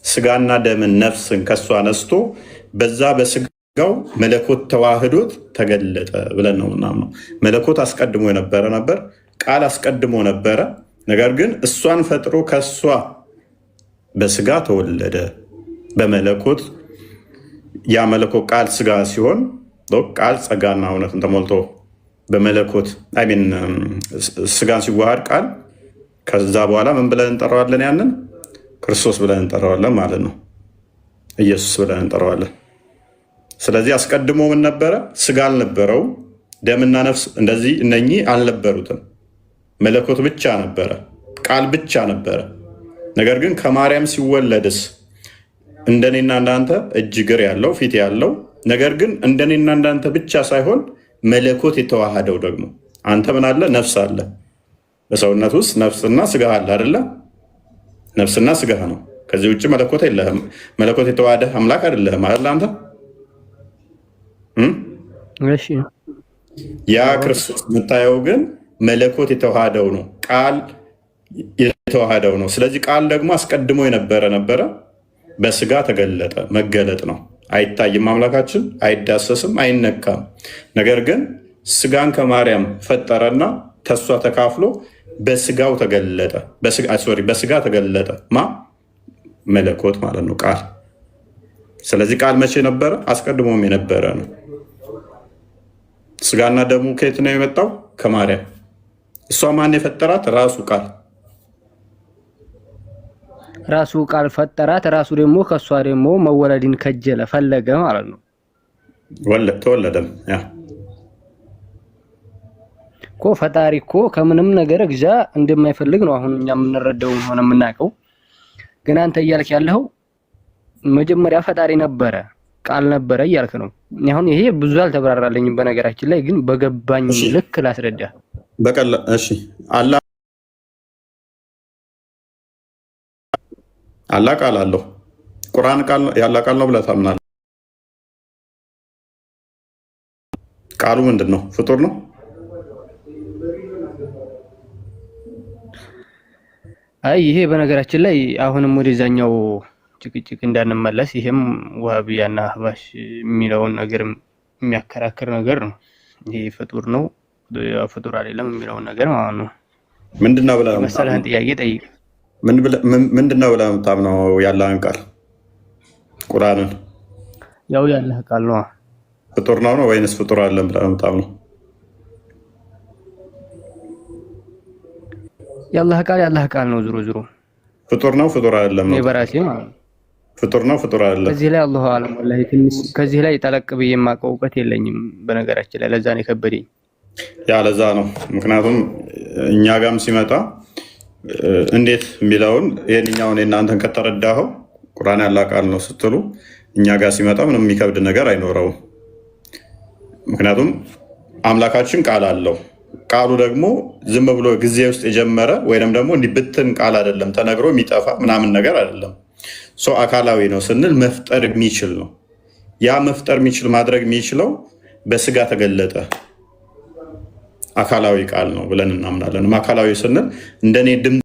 ስጋና ደምን ነፍስን ከሷ ነስቶ በዛ በስጋው መለኮት ተዋህዶት ተገለጠ ብለን ነው ምናምነው። መለኮት አስቀድሞ የነበረ ነበር፣ ቃል አስቀድሞ ነበረ። ነገር ግን እሷን ፈጥሮ ከሷ በስጋ ተወለደ። በመለኮት ያ መለኮት ቃል ስጋ ሲሆን ቃል ጸጋና እውነትን ተሞልቶ በመለኮት ስጋን ሲዋሃድ ቃል ከዛ በኋላ ምን ብለን እንጠራዋለን? ያንን ክርስቶስ ብለን እንጠራዋለን ማለት ነው። ኢየሱስ ብለን እንጠራዋለን። ስለዚህ አስቀድሞ ምን ነበረ? ስጋ አልነበረው፣ ደምና ነፍስ እንደዚህ እነኚህ አልነበሩትም። መለኮት ብቻ ነበረ፣ ቃል ብቻ ነበረ። ነገር ግን ከማርያም ሲወለድስ እንደኔና እንዳንተ እጅ እግር ያለው ፊት ያለው ነገር ግን እንደኔና እንዳንተ ብቻ ሳይሆን መለኮት የተዋሃደው ደግሞ አንተ ምን አለ? ነፍስ አለ። በሰውነት ውስጥ ነፍስና ስጋ አለ አይደለ? ነፍስና ስጋ ነው። ከዚህ ውጭ መለኮት የለህም። መለኮት የተዋሃደ አምላክ አይደለህም አይደል አንተ? እሺ ያ ክርስቶስ የምታየው ግን መለኮት የተዋሃደው ነው። ቃል የተዋሃደው ነው። ስለዚህ ቃል ደግሞ አስቀድሞ የነበረ ነበረ፣ በስጋ ተገለጠ። መገለጥ ነው። አይታይም፣ አምላካችን አይዳሰስም፣ አይነካም። ነገር ግን ስጋን ከማርያም ፈጠረና ተሷ ተካፍሎ በስጋው ተገለጠ። በስጋ ተገለጠ ማ መለኮት ማለት ነው፣ ቃል። ስለዚህ ቃል መቼ ነበረ? አስቀድሞም የነበረ ነው። ስጋና ደሙ ከየት ነው የመጣው? ከማርያም። እሷ ማን የፈጠራት? ራሱ ቃል። ራሱ ቃል ፈጠራት። ራሱ ደግሞ ከሷ ደግሞ መወለድን ከጀለ ፈለገ ማለት ነው። ተወለደም። ያ እኮ ፈጣሪ እኮ ከምንም ነገር ግዛ እንደማይፈልግ ነው አሁን እኛ የምንረዳው ሆነ የምናውቀው። ግን አንተ እያልክ ያለው መጀመሪያ ፈጣሪ ነበረ፣ ቃል ነበረ እያልክ ነው። አሁን ይሄ ብዙ አልተብራራለኝም በነገራችን ላይ፣ ግን በገባኝ ልክ ላስረዳ። በቀላ እሺ፣ አላህ አላህ ቃል አለው። ቁርአን ቃል ያላህ ቃል ነው ብለህ ታምናለህ? ቃሉ ምንድን ነው? ፍጡር ነው? አይ ይሄ በነገራችን ላይ አሁንም ወደዛኛው ጭቅጭቅ እንዳንመለስ ይሄም ዋሃብያና አህባሽ የሚለውን ነገር የሚያከራክር ነገር ነው። ይሄ ፍጡር ነው ፍጡር አይደለም የሚለውን ነገር ማለት ነው። ምንድነው ብለህ መሰለህን ጥያቄ ጠይቅ። ምንድነው ብለህ የምታምነው? ያላህን ቃል ቁርአንን ያው ያላህ ቃል ነው። ፍጡር ነው ወይንስ ፍጡር አይደለም ብለህ የምታምነው? ያላህ ቃል ነው። ዙሮ ዙሮ ፍጡር ነው ፍጡር አይደለም ነው በራሴ ማለት ነው። ፍጡር ነው ፍጡር አይደለም። ከዚህ ላይ አላሁ አለም ወላሂ ትንሽ ከዚህ ላይ ጠለቅ ብዬ የማውቀው እውቀት የለኝም በነገራችን ላይ። ለዛ ነው የከበደኝ። ለዛ ነው። ምክንያቱም እኛ ጋርም ሲመጣ እንዴት የሚለውን ይሄንኛውን እናንተን ከተረዳኸው ቁርአን ያላህ ቃል ነው ስትሉ እኛ ጋር ሲመጣ ምንም የሚከብድ ነገር አይኖረውም። ምክንያቱም አምላካችን ቃል አለው። ቃሉ ደግሞ ዝም ብሎ ጊዜ ውስጥ የጀመረ ወይንም ደግሞ እንዲብትን ቃል አይደለም፣ ተነግሮ የሚጠፋ ምናምን ነገር አይደለም። ሰው አካላዊ ነው ስንል መፍጠር የሚችል ነው። ያ መፍጠር የሚችል ማድረግ የሚችለው በስጋ ተገለጠ አካላዊ ቃል ነው ብለን እናምናለን። አካላዊ ስንል እንደኔ ድምፅ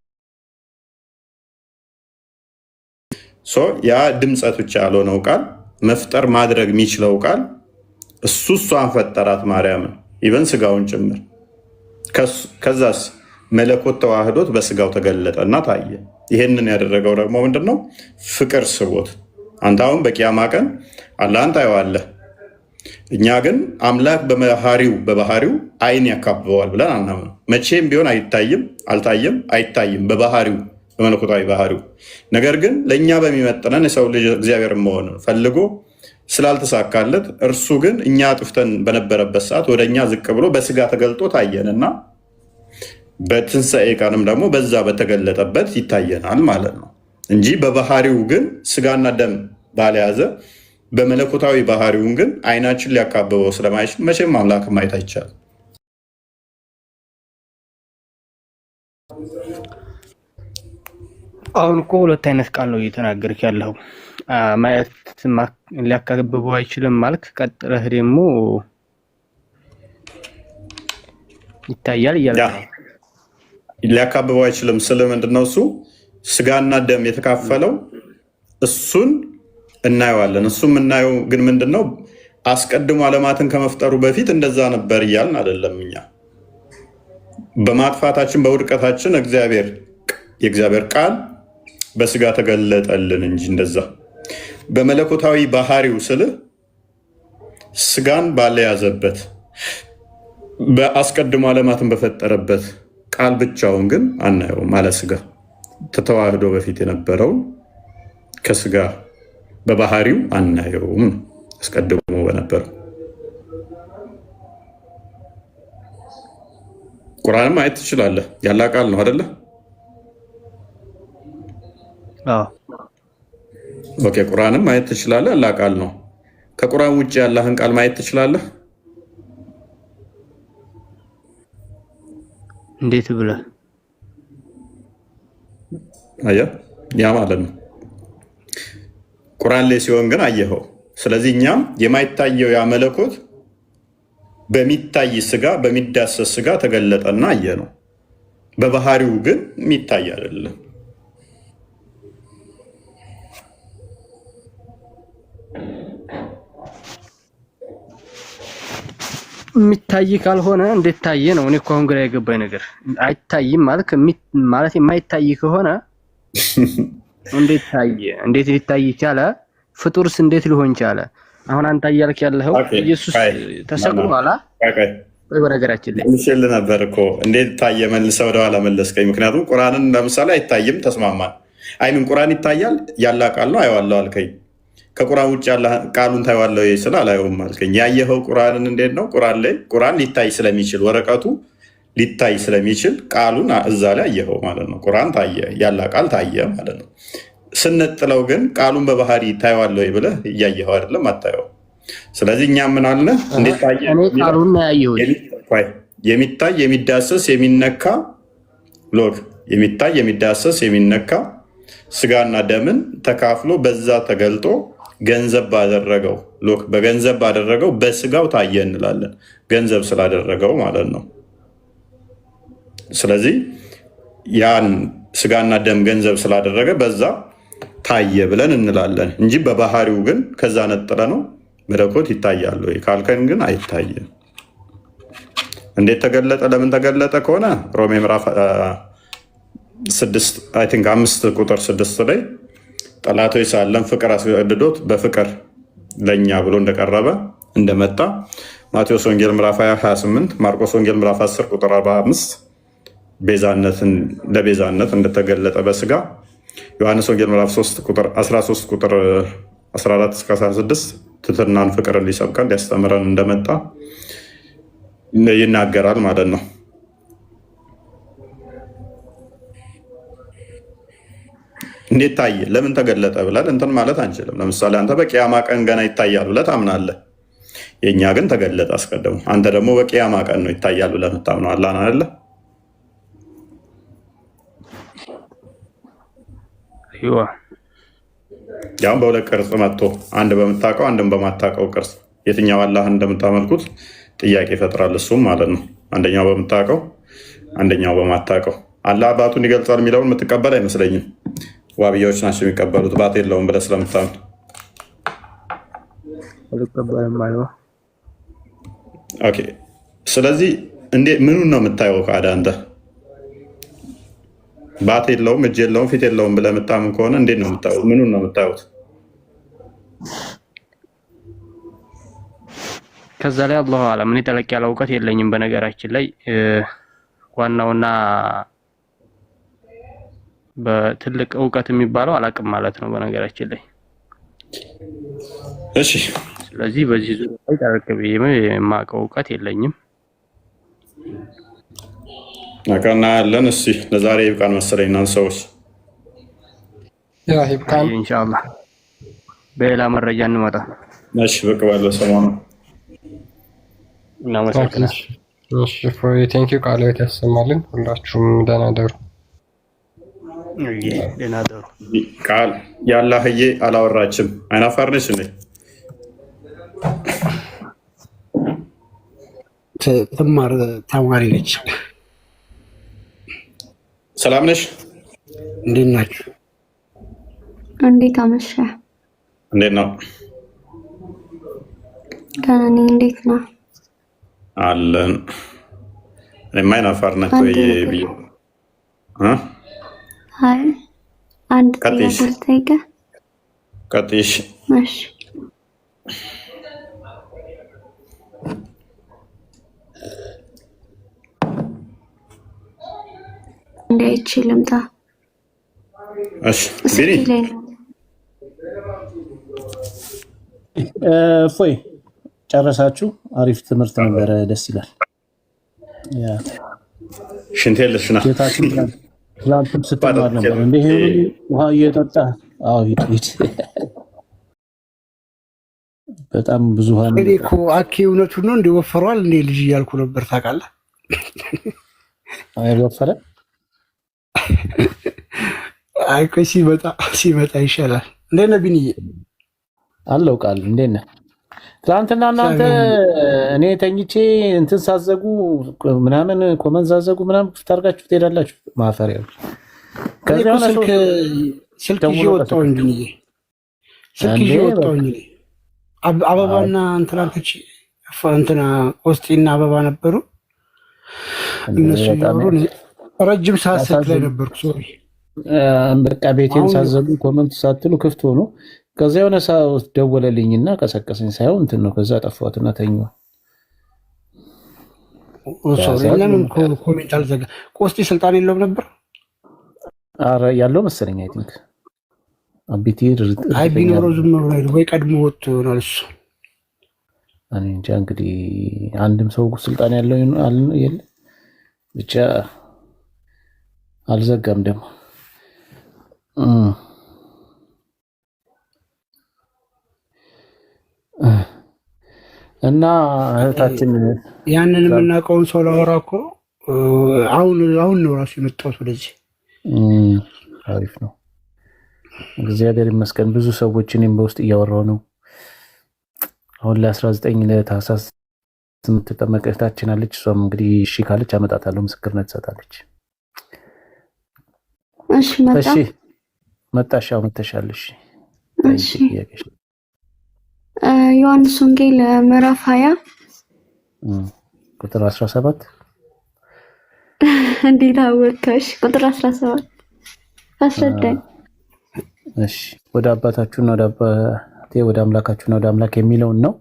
ያ ድምፀት ብቻ ያልሆነው ቃል መፍጠር ማድረግ የሚችለው ቃል እሷን ፈጠራት ማርያምን ኢቨን ስጋውን ጭምር። ከዛስ መለኮት ተዋህዶት በስጋው ተገለጠና ታየ። ይሄንን ያደረገው ደግሞ ምንድነው? ፍቅር ስቦት። አንተ አሁን በቂያማ ቀን አላህን ታየዋለህ። እኛ ግን አምላክ በባህሪው አይን ያካብበዋል ብለን አናምነው። መቼም ቢሆን አይታይም፣ አልታየም፣ አይታይም በባህሪው በመለኮታዊ ባህሪው። ነገር ግን ለእኛ በሚመጥነን የሰው ልጅ እግዚአብሔር መሆን ፈልጎ ስላልተሳካለት እርሱ ግን እኛ አጥፍተን በነበረበት ሰዓት ወደ እኛ ዝቅ ብሎ በስጋ ተገልጦ ታየንና በትንሣኤ ቀንም ደግሞ በዛ በተገለጠበት ይታየናል ማለት ነው እንጂ በባህሪው ግን ስጋና ደም ባልያዘ በመለኮታዊ ባህሪውን ግን አይናችን ሊያካብበው ስለማይችል መቼም አምላክ ማየት አይቻልም። አሁን እኮ ሁለት አይነት ቃል ነው እየተናገርክ ያለው። ማየት ሊያካብበው አይችልም ማልክ፣ ቀጥለህ ደግሞ ይታያል እያለ ሊያካብበው አይችልም ስለ ምንድነው? እሱ ስጋና ደም የተካፈለው እሱን እናየዋለን። እሱ የምናየው ግን ምንድነው? አስቀድሞ ዓለማትን ከመፍጠሩ በፊት እንደዛ ነበር እያልን አይደለም። እኛ በማጥፋታችን በውድቀታችን የእግዚአብሔር ቃል በስጋ ተገለጠልን እንጂ እንደዛ በመለኮታዊ ባህሪው ስልህ ስጋን ባለያዘበት በአስቀድሞ ዓለማትን በፈጠረበት ቃል ብቻውን ግን አናየውም። ማለት ስጋ ተተዋህዶ በፊት የነበረውን ከስጋ በባህሪው አናየውም። አስቀድሞ በነበረው ቁርአንም ማየት ትችላለህ። ያላህ ቃል ነው አይደለ? ኦኬ፣ ቁርአንም ማየት ትችላለህ። ያላህ ቃል ነው። ከቁርአን ውጭ ያላህን ቃል ማየት ትችላለህ? እንዴት ብለህ? አየህ፣ ያ ማለት ነው ቁርአን ላይ ሲሆን ግን አየኸው። ስለዚህ እኛም የማይታየው ያ መለኮት በሚታይ ስጋ በሚዳሰስ ስጋ ተገለጠና አየ ነው። በባህሪው ግን የሚታይ አይደለም። የሚታይ ካልሆነ እንዴት ታየ ነው? እኔ እኮ አሁን ግራ የገባኝ ነገር አይታይም ማለት የማይታይ ከሆነ እንዴት ታየ? እንዴት ሊታይ ቻለ? ፍጡርስ እንዴት ሊሆን ቻለ? አሁን አንተ እያልክ ያለኸው ኢየሱስ ተሰቅሏል። በነገራችን ላይ ምሽል ነበር እኮ እንዴት ታየ? መልሰህ ወደኋላ መለስከኝ። ምክንያቱም ቁርአንን ለምሳሌ አይታይም ተስማማን። አይምን ቁርአን ይታያል ያላህ ቃል ነው አየዋለሁ አልከኝ። ከቁርአን ውጭ ያለ ቃሉን ታየዋለሁ ስለ አላየውም አልከኝ። ያየኸው ቁርአንን እንዴት ነው? ቁርአን ሊታይ ስለሚችል ወረቀቱ ሊታይ ስለሚችል ቃሉን እዛ ላይ አየኸው ማለት ነው። ቁርአን ታየ፣ ያላህ ቃል ታየ ማለት ነው። ስንጥለው ግን ቃሉን በባህሪ ታየዋለሁ ብለህ እያየኸው አይደለም፣ አታየው። ስለዚህ እኛ ምን አለ እንዴት ታየ? ቃሉን ያየው የሚታይ የሚዳሰስ የሚነካ ሎግ የሚታይ የሚዳሰስ የሚነካ ስጋና ደምን ተካፍሎ በዛ ተገልጦ ገንዘብ ባደረገው በገንዘብ ባደረገው በስጋው ታየ እንላለን። ገንዘብ ስላደረገው ማለት ነው። ስለዚህ ያን ስጋና ደም ገንዘብ ስላደረገ በዛ ታየ ብለን እንላለን እንጂ በባህሪው ግን ከዛ ነጥለ ነው መለኮት ይታያል ወይ ካልከን ግን አይታይም። እንዴት ተገለጠ? ለምን ተገለጠ ከሆነ ሮሜ ምዕራፍ 5 ቁጥር 6 ላይ ጠላቶች ሳለን ፍቅር አስገድዶት በፍቅር ለእኛ ብሎ እንደቀረበ እንደመጣ፣ ማቴዎስ ወንጌል ምዕራፍ 28፣ ማርቆስ ወንጌል ምዕራፍ 10 ቁጥር 45 ለቤዛነት እንደተገለጠ በስጋ፣ ዮሐንስ ወንጌል ምዕራፍ 13 ቁጥር 14-16 ትሕትናን ፍቅርን ሊሰብከን ሊያስተምረን እንደመጣ ይናገራል ማለት ነው። እንዴት ታየ? ለምን ተገለጠ ብለን እንትን ማለት አንችልም። ለምሳሌ አንተ በቂያማ ቀን ገና ይታያል ብለህ ታምናለህ። የእኛ ግን ተገለጠ አስቀድሞ። አንተ ደግሞ በቂያማ ቀን ነው ይታያል ብለህ የምታምነው አላህን አይደለ? ያው በሁለት ቅርጽ መጥቶ አንድ በምታውቀው አንድም በማታውቀው ቅርጽ የትኛው አላህን እንደምታመልኩት ጥያቄ ይፈጥራል። እሱም ማለት ነው አንደኛው በምታውቀው አንደኛው በማታውቀው። አላህ አባቱን ይገልጻል የሚለውን የምትቀበል አይመስለኝም። ዋብያዎች ናቸው የሚቀበሉት ባት የለውም ብለህ ስለምታምን። ኦኬ። ስለዚህ ምኑን ነው የምታየው? ካዳ አንተ ባት የለውም እጅ የለውም ፊት የለውም ብለህ የምታምን ከሆነ እንዴት ነው የምታየው? ምኑን ነው የምታዩት? ከዛ ላይ አላሁ አለም እኔ ጠለቅ ያለ እውቀት የለኝም። በነገራችን ላይ ዋናውና በትልቅ እውቀት የሚባለው አላቅም ማለት ነው በነገራችን ላይ። እሺ፣ ስለዚህ በዚህ ዙሪያ ላይ ጠለቅ ብዬ የማውቀው እውቀት የለኝም። አቀና ያለን እስቲ ለዛሬ ይብቃን መሰለኝ። እናንተ ሰዎች ይብቃን። ኢንሻአላህ በሌላ መረጃ እንመጣ። እሺ፣ በቃ ባለው ሰሞኑ እናመሰግናለን። እሺ ፎይ ቴንክ ዩ ቃል ያሰማልን። ሁላችሁም ደህና ደሩ። ደህና ደሩ። ቃል ያላህዬ አላወራችም። አይናፋር ነች እንዴ? ትማር ተማሪ ነች። ሰላም ነሽ? እንዴት ናችሁ? እንዴት አመሸህ? እንዴት ነው? ደህና ነኝ። እንዴት ነው? አለን። እኔማ አይናፋር ነች ወይ ብዬ አይ አንድ ጥያቄ ልጠይቅህ። ቀጥይሽ። እሺ እንዴት ልምጣ? እሺ ቢኒ እፎይ ጨረሳችሁ? አሪፍ ትምህርት ነበረ። ደስ ይላል። ያ ሽንት የለሽ ና ጌታችን ትላንትም ስትማር ነበር እንደ ይሄ ውሃ እየጠጣ ሂድ። በጣም ብዙ ውሃ እኔ እኮ አኬ እውነቱን ነው እንደወፈሯል እንደ ልጅ እያልኩ ነበር። ታውቃለህ? አይወፈረ አይ ቆይ ሲመጣ ይሻላል። እንዴት ነህ ቢኒዬ? አለው ቃል እንዴት ነህ? ትናንትና እናንተ እኔ ተኝቼ እንትን ሳዘጉ ምናምን ኮመንት ሳዘጉ ምናምን ክፍት አድርጋችሁ ትሄዳላችሁ። ማፈሪያው ከዚያ ስልክ ይዤ ወጣሁኝ ቢኒዬ። ስልክ ይዤ ወጣሁኝ። አበባና እንትናንቶች እንትና ቆስጤና አበባ ነበሩ። እነሱ ያወሩ ረጅም ሰዓት ስልክ ላይ ነበርኩ። ሶሪ በቃ ቤቴን ሳዘጉ ኮመንት ሳትሉ ክፍት ሆኖ ከዛ የሆነ ሰው ደወለልኝና ቀሰቀሰኝ። ሳይሆን እንትን ነው። ከዛ ጠፋሁትና ተኛሁ። ለምን ኮሜንት አልዘጋ? ቆስጤ ስልጣን የለውም ነበር? ኧረ ያለው መሰለኝ። አይ ቲንክ አቢቲ አይ ቢኖረው ዝም ብሎ ወይ ቀድሞ ወጥቶ ይሆናል እሱ። እኔ እንጃ እንግዲህ አንድም ሰው ስልጣን ያለው የለ ብቻ አልዘጋም ደግሞ እና እህታችን ያንን የምናውቀውን ሰው ላወራ እኮ አሁን ነው ራሱ የመጣሁት ወደዚህ። አሪፍ ነው። እግዚአብሔር ይመስገን። ብዙ ሰዎች እኔም በውስጥ እያወራሁ ነው። አሁን ለ19 ለታህሳስ የምትጠመቅ እህታችን አለች። እሷም እንግዲህ እሺ ካለች አመጣታለሁ፣ ምስክርነት ትሰጣለች። እሺ መጣሽ? አዎ መተሻለሽ። እሺ ዮሐንስ ወንጌል ምዕራፍ 20 ቁጥር 17 እንዴት አወቅሽ? ቁጥር 17 አስረዳኝ። እሺ ወደ አባታችሁና ወደ አምላካችሁና ወደ አምላክ የሚለውን ነው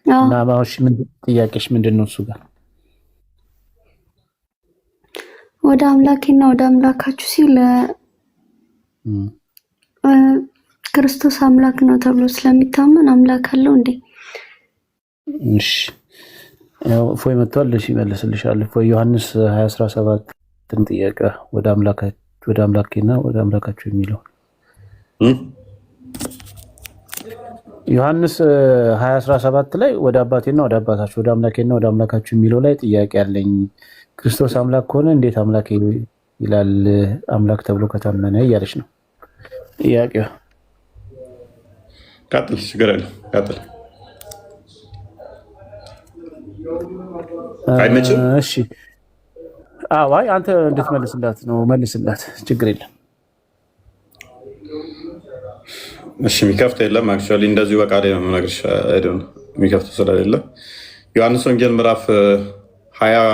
እና ማውሽ ምን ጥያቄሽ ምንድነው? እሱ ጋር ወደ አምላኬና ወደ አምላካችሁ ሲል ክርስቶስ አምላክ ነው ተብሎ ስለሚታመን አምላክ አለው እንዴ? እሺ ያው ፎይ መጥቷል። እሺ ይመልስልሻል። ፎይ ዮሐንስ 20:17 ጥያቄ ወደ አምላኬና ወደ አምላካችሁ የሚለው ዮሐንስ 20:17 ላይ ወደ አባቴና ወደ አባታችሁ ወደ አምላኬና ወደ አምላካችሁ የሚለው ላይ ጥያቄ አለኝ። ክርስቶስ አምላክ ከሆነ እንዴት አምላክ ይላል? አምላክ ተብሎ ከታመነ እያለች ነው ጥያቄው። ቀጥል፣ ችግር የለም ቀጥል። አይመችም? እሺ አይ አንተ እንድትመልስላት ነው። መልስላት፣ ችግር የለም። እሺ የሚከፍት የለም። አክቹዋሊ እንደዚሁ በቃ ላይ ነው የምነግርሽ። አይደል የሚከፍት ስለሌለ ዮሐንስ ወንጌል ምዕራፍ 20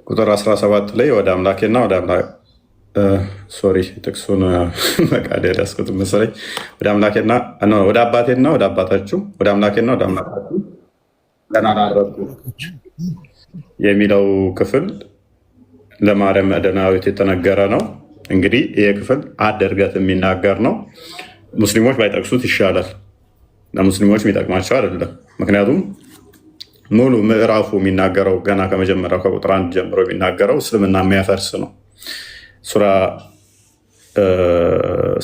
ቁጥር 17 ላይ ወደ አምላኬና ወደ ጥቅሱን መቃደ ያስኩት መሰለኝ። ወደ አምላኬና ወደ አባቴና ወደ አባታችሁ ወደ አምላኬና ወደ አምላካችሁ ለናራረቱ የሚለው ክፍል ለማርያም መዕደናዊት የተነገረ ነው። እንግዲህ ይሄ ክፍል አደርገት የሚናገር ነው። ሙስሊሞች ባይጠቅሱት ይሻላል። ለሙስሊሞች የሚጠቅማቸው አይደለም። ምክንያቱም ሙሉ ምዕራፉ የሚናገረው ገና ከመጀመሪያው ከቁጥር 1 ጀምሮ የሚናገረው እስልምና የሚያፈርስ ነው። ሱራ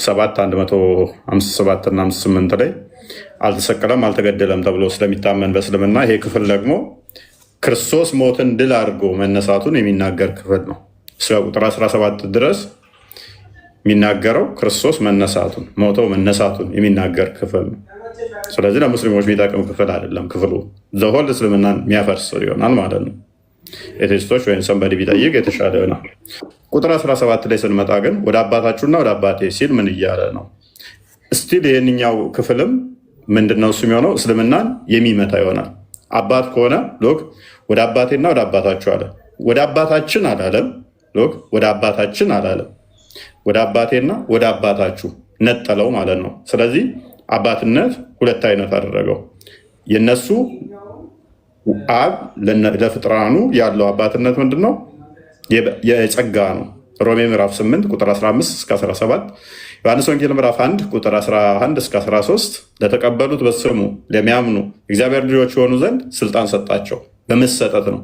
7 157 እና 58 ላይ አልተሰቀለም አልተገደለም ተብሎ ስለሚታመን በእስልምና ይሄ ክፍል ደግሞ ክርስቶስ ሞትን ድል አድርጎ መነሳቱን የሚናገር ክፍል ነው። እስከ ቁጥር 17 ድረስ የሚናገረው ክርስቶስ መነሳቱን ሞቶ መነሳቱን የሚናገር ክፍል ነው። ስለዚህ ለሙስሊሞች የሚጠቅም ክፍል አይደለም። ክፍሉ ዘሆል እስልምናን የሚያፈርስ ይሆናል ማለት ነው። ኤቴስቶች ወይም ሰንበዲ ቢጠይቅ የተሻለ ይሆናል። ቁጥር 17 ላይ ስንመጣ ግን ወደ አባታችሁና ወደ አባቴ ሲል ምን እያለ ነው? እስቲል ይህንኛው ክፍልም ምንድነው እሱ የሚሆነው እስልምናን የሚመታ ይሆናል። አባት ከሆነ ሎክ ወደ አባቴና ወደ አባታችሁ አለ። ወደ አባታችን አላለም። ሎክ ወደ አባታችን አላለም። ወደ አባቴና ወደ አባታችሁ ነጠለው ማለት ነው። ስለዚህ አባትነት ሁለት አይነት አደረገው። የነሱ አብ ለፍጥራኑ ያለው አባትነት ምንድነው? የጸጋ ነው። ሮሜ ምዕራፍ 8 ቁጥር 15 እስከ 17፣ ዮሐንስ ወንጌል ምዕራፍ 1 ቁጥር 11 እስከ 13 ለተቀበሉት በስሙ ለሚያምኑ እግዚአብሔር ልጆች የሆኑ ዘንድ ስልጣን ሰጣቸው። በመሰጠት ነው።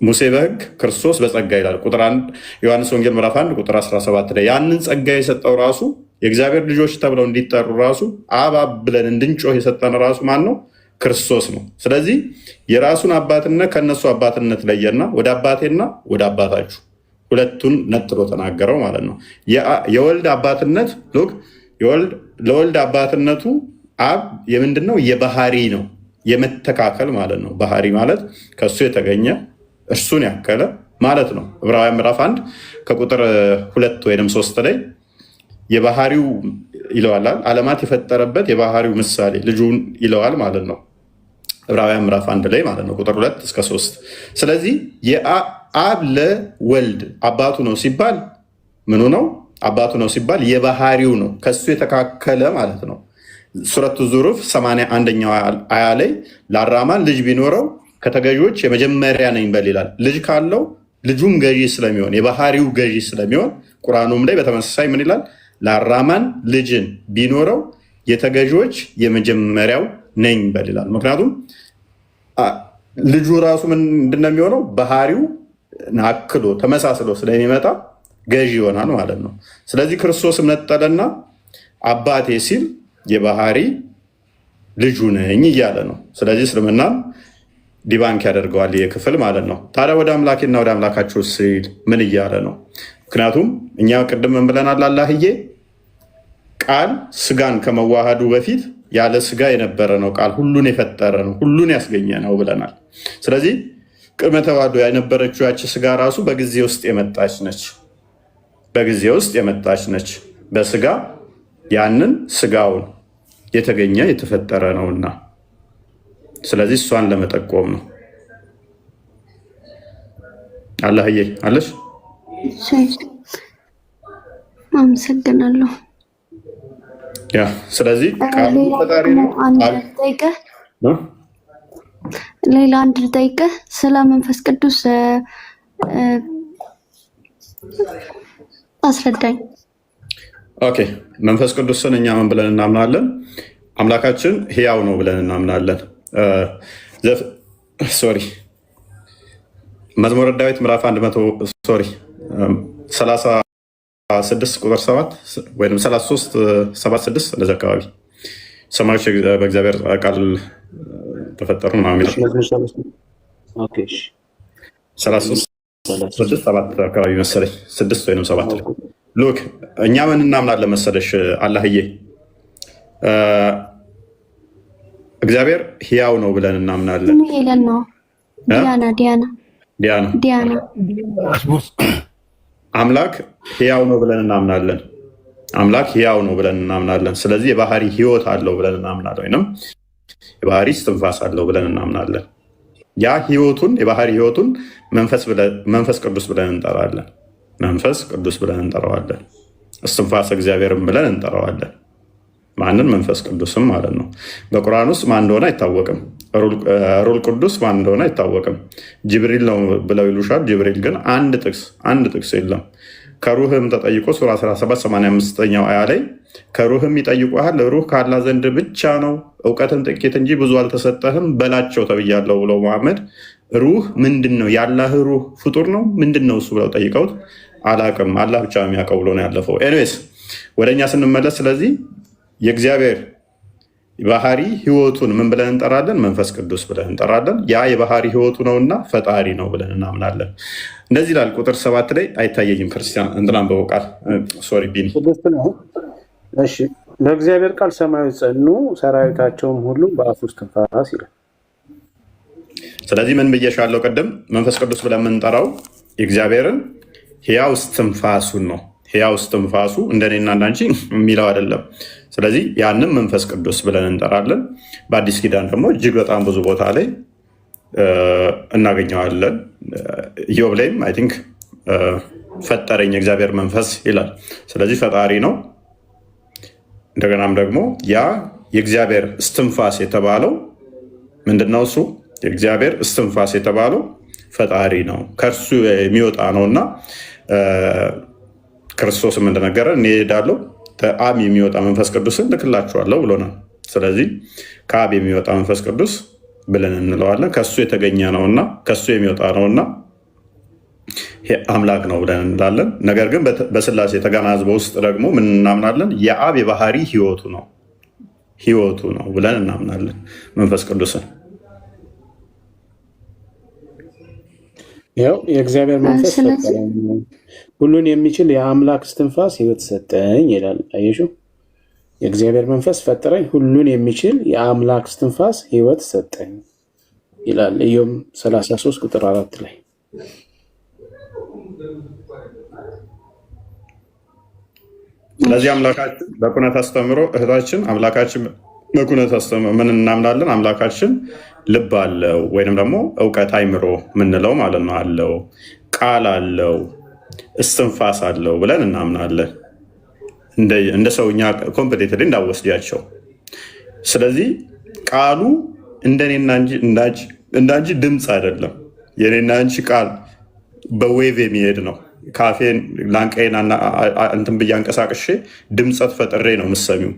ሙሴ በሕግ ክርስቶስ በጸጋ ይላል። ቁጥር 1 ዮሐንስ ወንጌል ምዕራፍ 1 ቁጥር 17 ላይ ያንን ጸጋ የሰጠው ራሱ የእግዚአብሔር ልጆች ተብለው እንዲጠሩ ራሱ አብ ብለን እንድንጮህ የሰጠን ራሱ ማን ነው? ክርስቶስ ነው። ስለዚህ የራሱን አባትነት ከነሱ አባትነት ለየና ወደ አባቴና ወደ አባታችሁ ሁለቱን ነጥሎ ተናገረው ማለት ነው። የወልድ አባትነት ለወልድ አባትነቱ አብ የምንድነው? የባህሪ ነው፣ የመተካከል ማለት ነው። ባህሪ ማለት ከእሱ የተገኘ እርሱን ያከለ ማለት ነው። ዕብራውያን ምዕራፍ 1 ከቁጥር 2 ወይም 3 ላይ የባህሪው ይለዋል። ዓለማት የፈጠረበት የባህሪው ምሳሌ ልጁን ይለዋል ማለት ነው። ዕብራውያን ምዕራፍ 1 ላይ ማለት ነው ቁጥር 2 እስከ 3። ስለዚህ አብ ለወልድ አባቱ ነው ሲባል ምኑ ነው? አባቱ ነው ሲባል የባህሪው ነው፣ ከሱ የተካከለ ማለት ነው። ሱረቱ ዙሩፍ 81ኛው አያ ላይ ለአራማን ልጅ ቢኖረው ከተገዢዎች የመጀመሪያ ነኝ በል ይላል። ልጅ ካለው ልጁም ገዢ ስለሚሆን የባህሪው ገዢ ስለሚሆን ቁርአኑም ላይ በተመሳሳይ ምን ይላል? ለአራማን ልጅን ቢኖረው የተገዢዎች የመጀመሪያው ነኝ በል ይላል። ምክንያቱም ልጁ ራሱ ምንድን ነው የሚሆነው? ባህሪው አክሎ ተመሳስሎ ስለሚመጣ ገዢ ይሆናል ማለት ነው። ስለዚህ ክርስቶስም ነጠለና አባቴ ሲል የባህሪ ልጁ ነኝ እያለ ነው። ስለዚህ እስልምናን ዲባንክ ያደርገዋል ይህ ክፍል ማለት ነው። ታዲያ ወደ አምላኬና ወደ አምላካችሁ ሲል ምን እያለ ነው? ምክንያቱም እኛ ቅድም ምን ብለናል? አላህዬ ቃል ስጋን ከመዋሃዱ በፊት ያለ ስጋ የነበረ ነው። ቃል ሁሉን የፈጠረ ነው፣ ሁሉን ያስገኘ ነው ብለናል። ስለዚህ ቅድመ ተዋህዶ የነበረችው ያቺ ስጋ ራሱ በጊዜ ውስጥ የመጣች ነች። በጊዜ ውስጥ የመጣች ነች። በስጋ ያንን ስጋውን የተገኘ የተፈጠረ ነውና፣ ስለዚህ እሷን ለመጠቆም ነው። አላህዬ አለሽ? አመሰግናለሁ። ያ ስለዚህ ቃሉ ፈጣሪ ነው። ሌላ አንድ ልጠይቅህ ስለ መንፈስ ቅዱስ አስረዳኝ። ኦኬ፣ መንፈስ ቅዱስን እኛ ምን ብለን እናምናለን? አምላካችን ሕያው ነው ብለን እናምናለን። መዝሙረ ዳዊት ምዕራፍ 36 ቁጥር 7 ወይም 33:76 እንደዚህ አካባቢ ሰማዮች በእግዚአብሔር ቃል ተፈጠሩ ነው የሚለው 33:7 አካባቢ መሰለኝ 6 ወይም 7 ሉክ እኛ ምን እናምናለን መሰለሽ አላህዬ እግዚአብሔር ሕያው ነው ብለን እናምናለን። ዲያና አምላክ ሕያው ነው ብለን እናምናለን። አምላክ ሕያው ነው ብለን እናምናለን። ስለዚህ የባህሪ ሕይወት አለው ብለን እናምናለን፣ ወይም የባህሪ እስትንፋስ አለው ብለን እናምናለን። ያ ሕይወቱን የባህሪ ሕይወቱን መንፈስ ቅዱስ ብለን እንጠራለን። መንፈስ ቅዱስ ብለን እንጠራዋለን። እስትንፋስ እግዚአብሔርን ብለን እንጠራዋለን። ማንን? መንፈስ ቅዱስም ማለት ነው። በቁርአን ውስጥ ማን እንደሆነ አይታወቅም። ሩል ቅዱስ ማን እንደሆነ አይታወቅም። ጅብሪል ነው ብለው ይሉሻል። ጅብሪል ግን አንድ ጥቅስ የለም። ከሩህም ተጠይቆ ሱራ 17:85 አያ ላይ ከሩህም ይጠይቁሃል፣ ሩህ ካላ ዘንድ ብቻ ነው፣ እውቀትን ጥቂት እንጂ ብዙ አልተሰጠህም በላቸው ተብያለሁ ብለው መሐመድ ሩህ ምንድን ነው? የአላህ ሩህ ፍጡር ነው ምንድን ነው እሱ ብለው ጠይቀውት አላቅም አላህ ብቻ የሚያውቀው ብሎ ነው ያለፈው። ኤኒዌይስ ወደኛ ስንመለስ ስለዚህ የእግዚአብሔር ባህሪ ህይወቱን ምን ብለን እንጠራለን? መንፈስ ቅዱስ ብለን እንጠራለን። ያ የባህሪ ህይወቱ ነውና ፈጣሪ ነው ብለን እናምናለን። እንደዚህ ይላል ቁጥር 7 ላይ አይታየኝም። ክርስቲያን እንትናን በቃል ሶሪ ቢኒ ለእግዚአብሔር ቃል ሰማዮች ጸኑ፣ ሰራዊታቸውም ሁሉ በአፉ እስትንፋስ ይላል። ስለዚህ ምን ብዬሻለሁ ቅድም? መንፈስ ቅዱስ ብለን የምንጠራው የእግዚአብሔርን ሕያው እስትንፋሱን ነው። ሕያው እስትንፋሱ እንደኔና እንዳንቺ የሚለው አይደለም። ስለዚህ ያንም መንፈስ ቅዱስ ብለን እንጠራለን። በአዲስ ኪዳን ደግሞ እጅግ በጣም ብዙ ቦታ ላይ እናገኘዋለን። ኢዮብ ላይም አይ ቲንክ ፈጠረኝ የእግዚአብሔር መንፈስ ይላል። ስለዚህ ፈጣሪ ነው። እንደገናም ደግሞ ያ የእግዚአብሔር እስትንፋስ የተባለው ምንድነው? እሱ የእግዚአብሔር እስትንፋስ የተባለው ፈጣሪ ነው፣ ከእርሱ የሚወጣ ነው እና ክርስቶስም እንደነገረ እኔ እሄዳለሁ ከአብ የሚወጣ መንፈስ ቅዱስን ልክላችኋለሁ ብሎናል። ስለዚህ ከአብ የሚወጣ መንፈስ ቅዱስ ብለን እንለዋለን። ከሱ የተገኘ ነውና ከሱ የሚወጣ ነውና አምላክ ነው ብለን እንላለን። ነገር ግን በስላሴ የተገናዝበ ውስጥ ደግሞ ምን እናምናለን? የአብ የባህሪ ህይወቱ ነው ብለን እናምናለን መንፈስ ቅዱስን። ያው የእግዚአብሔር መንፈስ ሁሉን የሚችል የአምላክ እስትንፋስ ህይወት ሰጠኝ ይላል። አየሽው? የእግዚአብሔር መንፈስ ፈጠረኝ፣ ሁሉን የሚችል የአምላክ እስትንፋስ ህይወት ሰጠኝ ይላል። ኢዮብ 33 ቁጥር 4 ላይ። ስለዚህ አምላካችን በኩነት አስተምሮ እህታችን አምላካችን በኩነት አስተምሮ ምን እናምናለን? አምላካችን ልብ አለው ወይንም ደግሞ እውቀት አይምሮ ምንለው ማለት ነው አለው፣ ቃል አለው፣ እስትንፋስ አለው ብለን እናምናለን። እንደ ሰውኛ ኮምፕሌትሊ እንዳወስዳቸው። ስለዚህ ቃሉ እንደኔና እንዳንቺ ድምፅ አይደለም። የኔና አንቺ ቃል በዌቭ የሚሄድ ነው። ካፌን ላንቀይን እንትን ብዬ አንቀሳቅሼ ድምፀት ፈጥሬ ነው የምትሰሚው።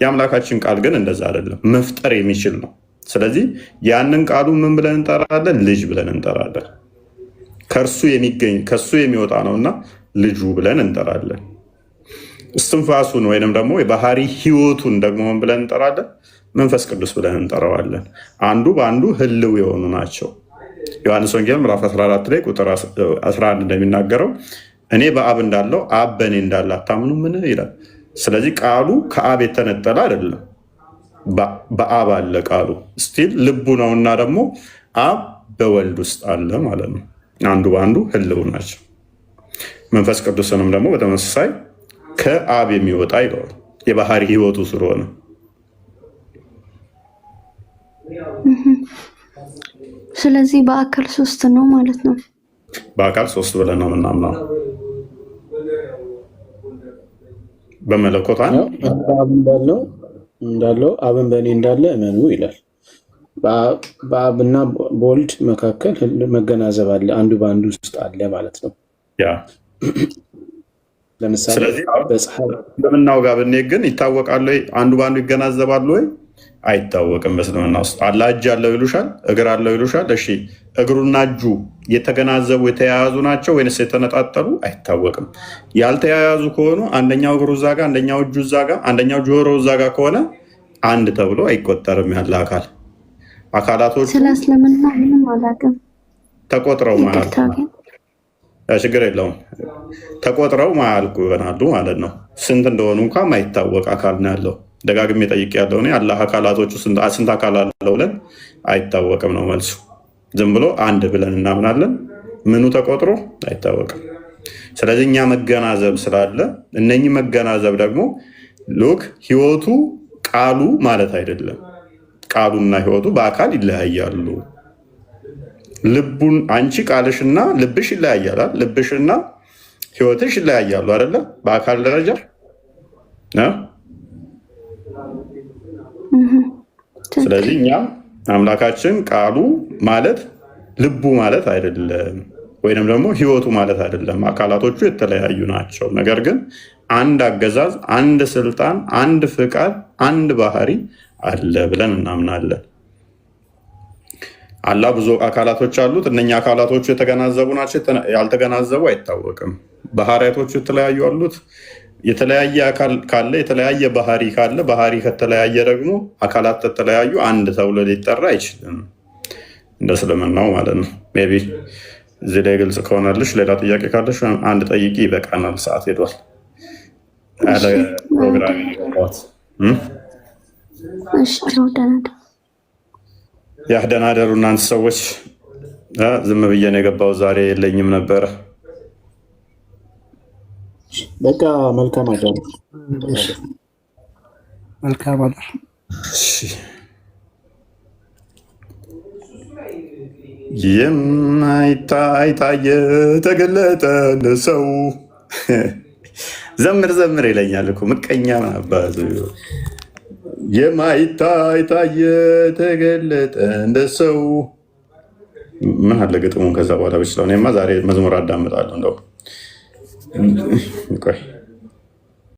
የአምላካችን ቃል ግን እንደዛ አይደለም፣ መፍጠር የሚችል ነው። ስለዚህ ያንን ቃሉ ምን ብለን እንጠራለን? ልጅ ብለን እንጠራለን። ከእርሱ የሚገኝ ከእሱ የሚወጣ ነውና ልጁ ብለን እንጠራለን። እስትንፋሱን ወይንም ደግሞ የባህሪ ህይወቱን ደግሞ ምን ብለን እንጠራለን? መንፈስ ቅዱስ ብለን እንጠራዋለን። አንዱ በአንዱ ህልው የሆኑ ናቸው። ዮሐንስ ወንጌል ምዕራፍ 14 ላይ ቁጥር 11 እንደሚናገረው እኔ በአብ እንዳለው አብ በእኔ እንዳለ አታምኑምን ይላል። ስለዚህ ቃሉ ከአብ የተነጠለ አይደለም፣ በአብ አለ ቃሉ ስቲል ልቡ ነው እና ደግሞ አብ በወልድ ውስጥ አለ ማለት ነው። አንዱ በአንዱ ህልው ናቸው። መንፈስ ቅዱስንም ደግሞ በተመሳሳይ ከአብ የሚወጣ ይለዋል የባህሪ ህይወቱ ስለሆነ። ስለዚህ በአካል 3 ነው ማለት ነው። በአካል 3 ብለን ነው የምናምነው። በመለኮት እንዳለው አብን በእኔ እንዳለ እመኑ ይላል። በአብና በወልድ መካከል መገናዘብ አለ፣ አንዱ በአንዱ ውስጥ አለ ማለት ነው። ለምሳሌ በምናው ጋር ብንሄድ ግን ይታወቃል ወይ? አንዱ በአንዱ ይገናዘባሉ ወይ? አይታወቅም። በእስልምና ውስጥ አላህ እጅ አለው ይሉሻል፣ እግር አለው ይሉሻል። እሺ እግሩና እጁ የተገናዘቡ የተያያዙ ናቸው ወይንስ የተነጣጠሉ? አይታወቅም። ያልተያያዙ ከሆኑ አንደኛው እግሩ እዛ ጋ፣ አንደኛው እጁ እዛ ጋ፣ አንደኛው ጆሮ እዛ ጋ ከሆነ አንድ ተብሎ አይቆጠርም። ያለ አካላቶች ስለ እስልምና ምንም አላውቅም። ተቆጥረው ማለት ችግር የለውም። ተቆጥረው ማያልቁ ይሆናሉ ማለት ነው። ስንት እንደሆኑ እንኳን ማይታወቅ አካል ነው ያለው። ደጋግሜ ጠይቄ ያለው እኔ አላህ አካላቶቹ ስንት አካል አለው ብለን አይታወቅም ነው መልሱ። ዝም ብሎ አንድ ብለን እናምናለን። ምኑ ተቆጥሮ አይታወቅም። ስለዚህ እኛ መገናዘብ ስላለ እነኚህ መገናዘብ ደግሞ ሉክ ህይወቱ ቃሉ ማለት አይደለም። ቃሉና ህይወቱ በአካል ይለያያሉ። ልቡን አንቺ ቃልሽና ልብሽ ይለያያል። ልብሽና ህይወትሽ ይለያያሉ አይደለ? በአካል ደረጃ ስለዚህ እኛ አምላካችን ቃሉ ማለት ልቡ ማለት አይደለም፣ ወይንም ደግሞ ህይወቱ ማለት አይደለም። አካላቶቹ የተለያዩ ናቸው። ነገር ግን አንድ አገዛዝ፣ አንድ ስልጣን፣ አንድ ፍቃድ፣ አንድ ባህሪ አለ ብለን እናምናለን። አላህ ብዙ አካላቶች አሉት። እነኛ አካላቶቹ የተገናዘቡ ናቸው፣ ያልተገናዘቡ አይታወቅም። ባህሪያቶቹ የተለያዩ አሉት። የተለያየ አካል ካለ የተለያየ ባህሪ ካለ ባህሪ ከተለያየ ደግሞ አካላት ከተለያዩ አንድ ተብሎ ሊጠራ አይችልም። እንደ እስልምናው ማለት ነው። ሜይ ቢ እዚህ ላይ ግልጽ ከሆነልሽ ሌላ ጥያቄ ካለሽ አንድ ጠይቂ፣ ይበቃናል። ሰዓት ሄዷል። ያለ ፕሮግራም ይገባት ደህና ደሩ እናንተ ሰዎች። ዝም ብዬ ነው የገባው ዛሬ የለኝም ነበረ። በቃ መልካም አዳር። መልካም አዳር። የማይታይ ታየ ተገለጠ ለሰው። ዘምር ዘምር ይለኛል እኮ ምቀኛ አባቱ። የማይታይ ታየ ተገለጠ እንደ ሰው። ምን አለ ግጥሙን ከዛ በኋላ ብችለው። እኔማ ዛሬ መዝሙር አዳምጣለሁ እንደው ቆይ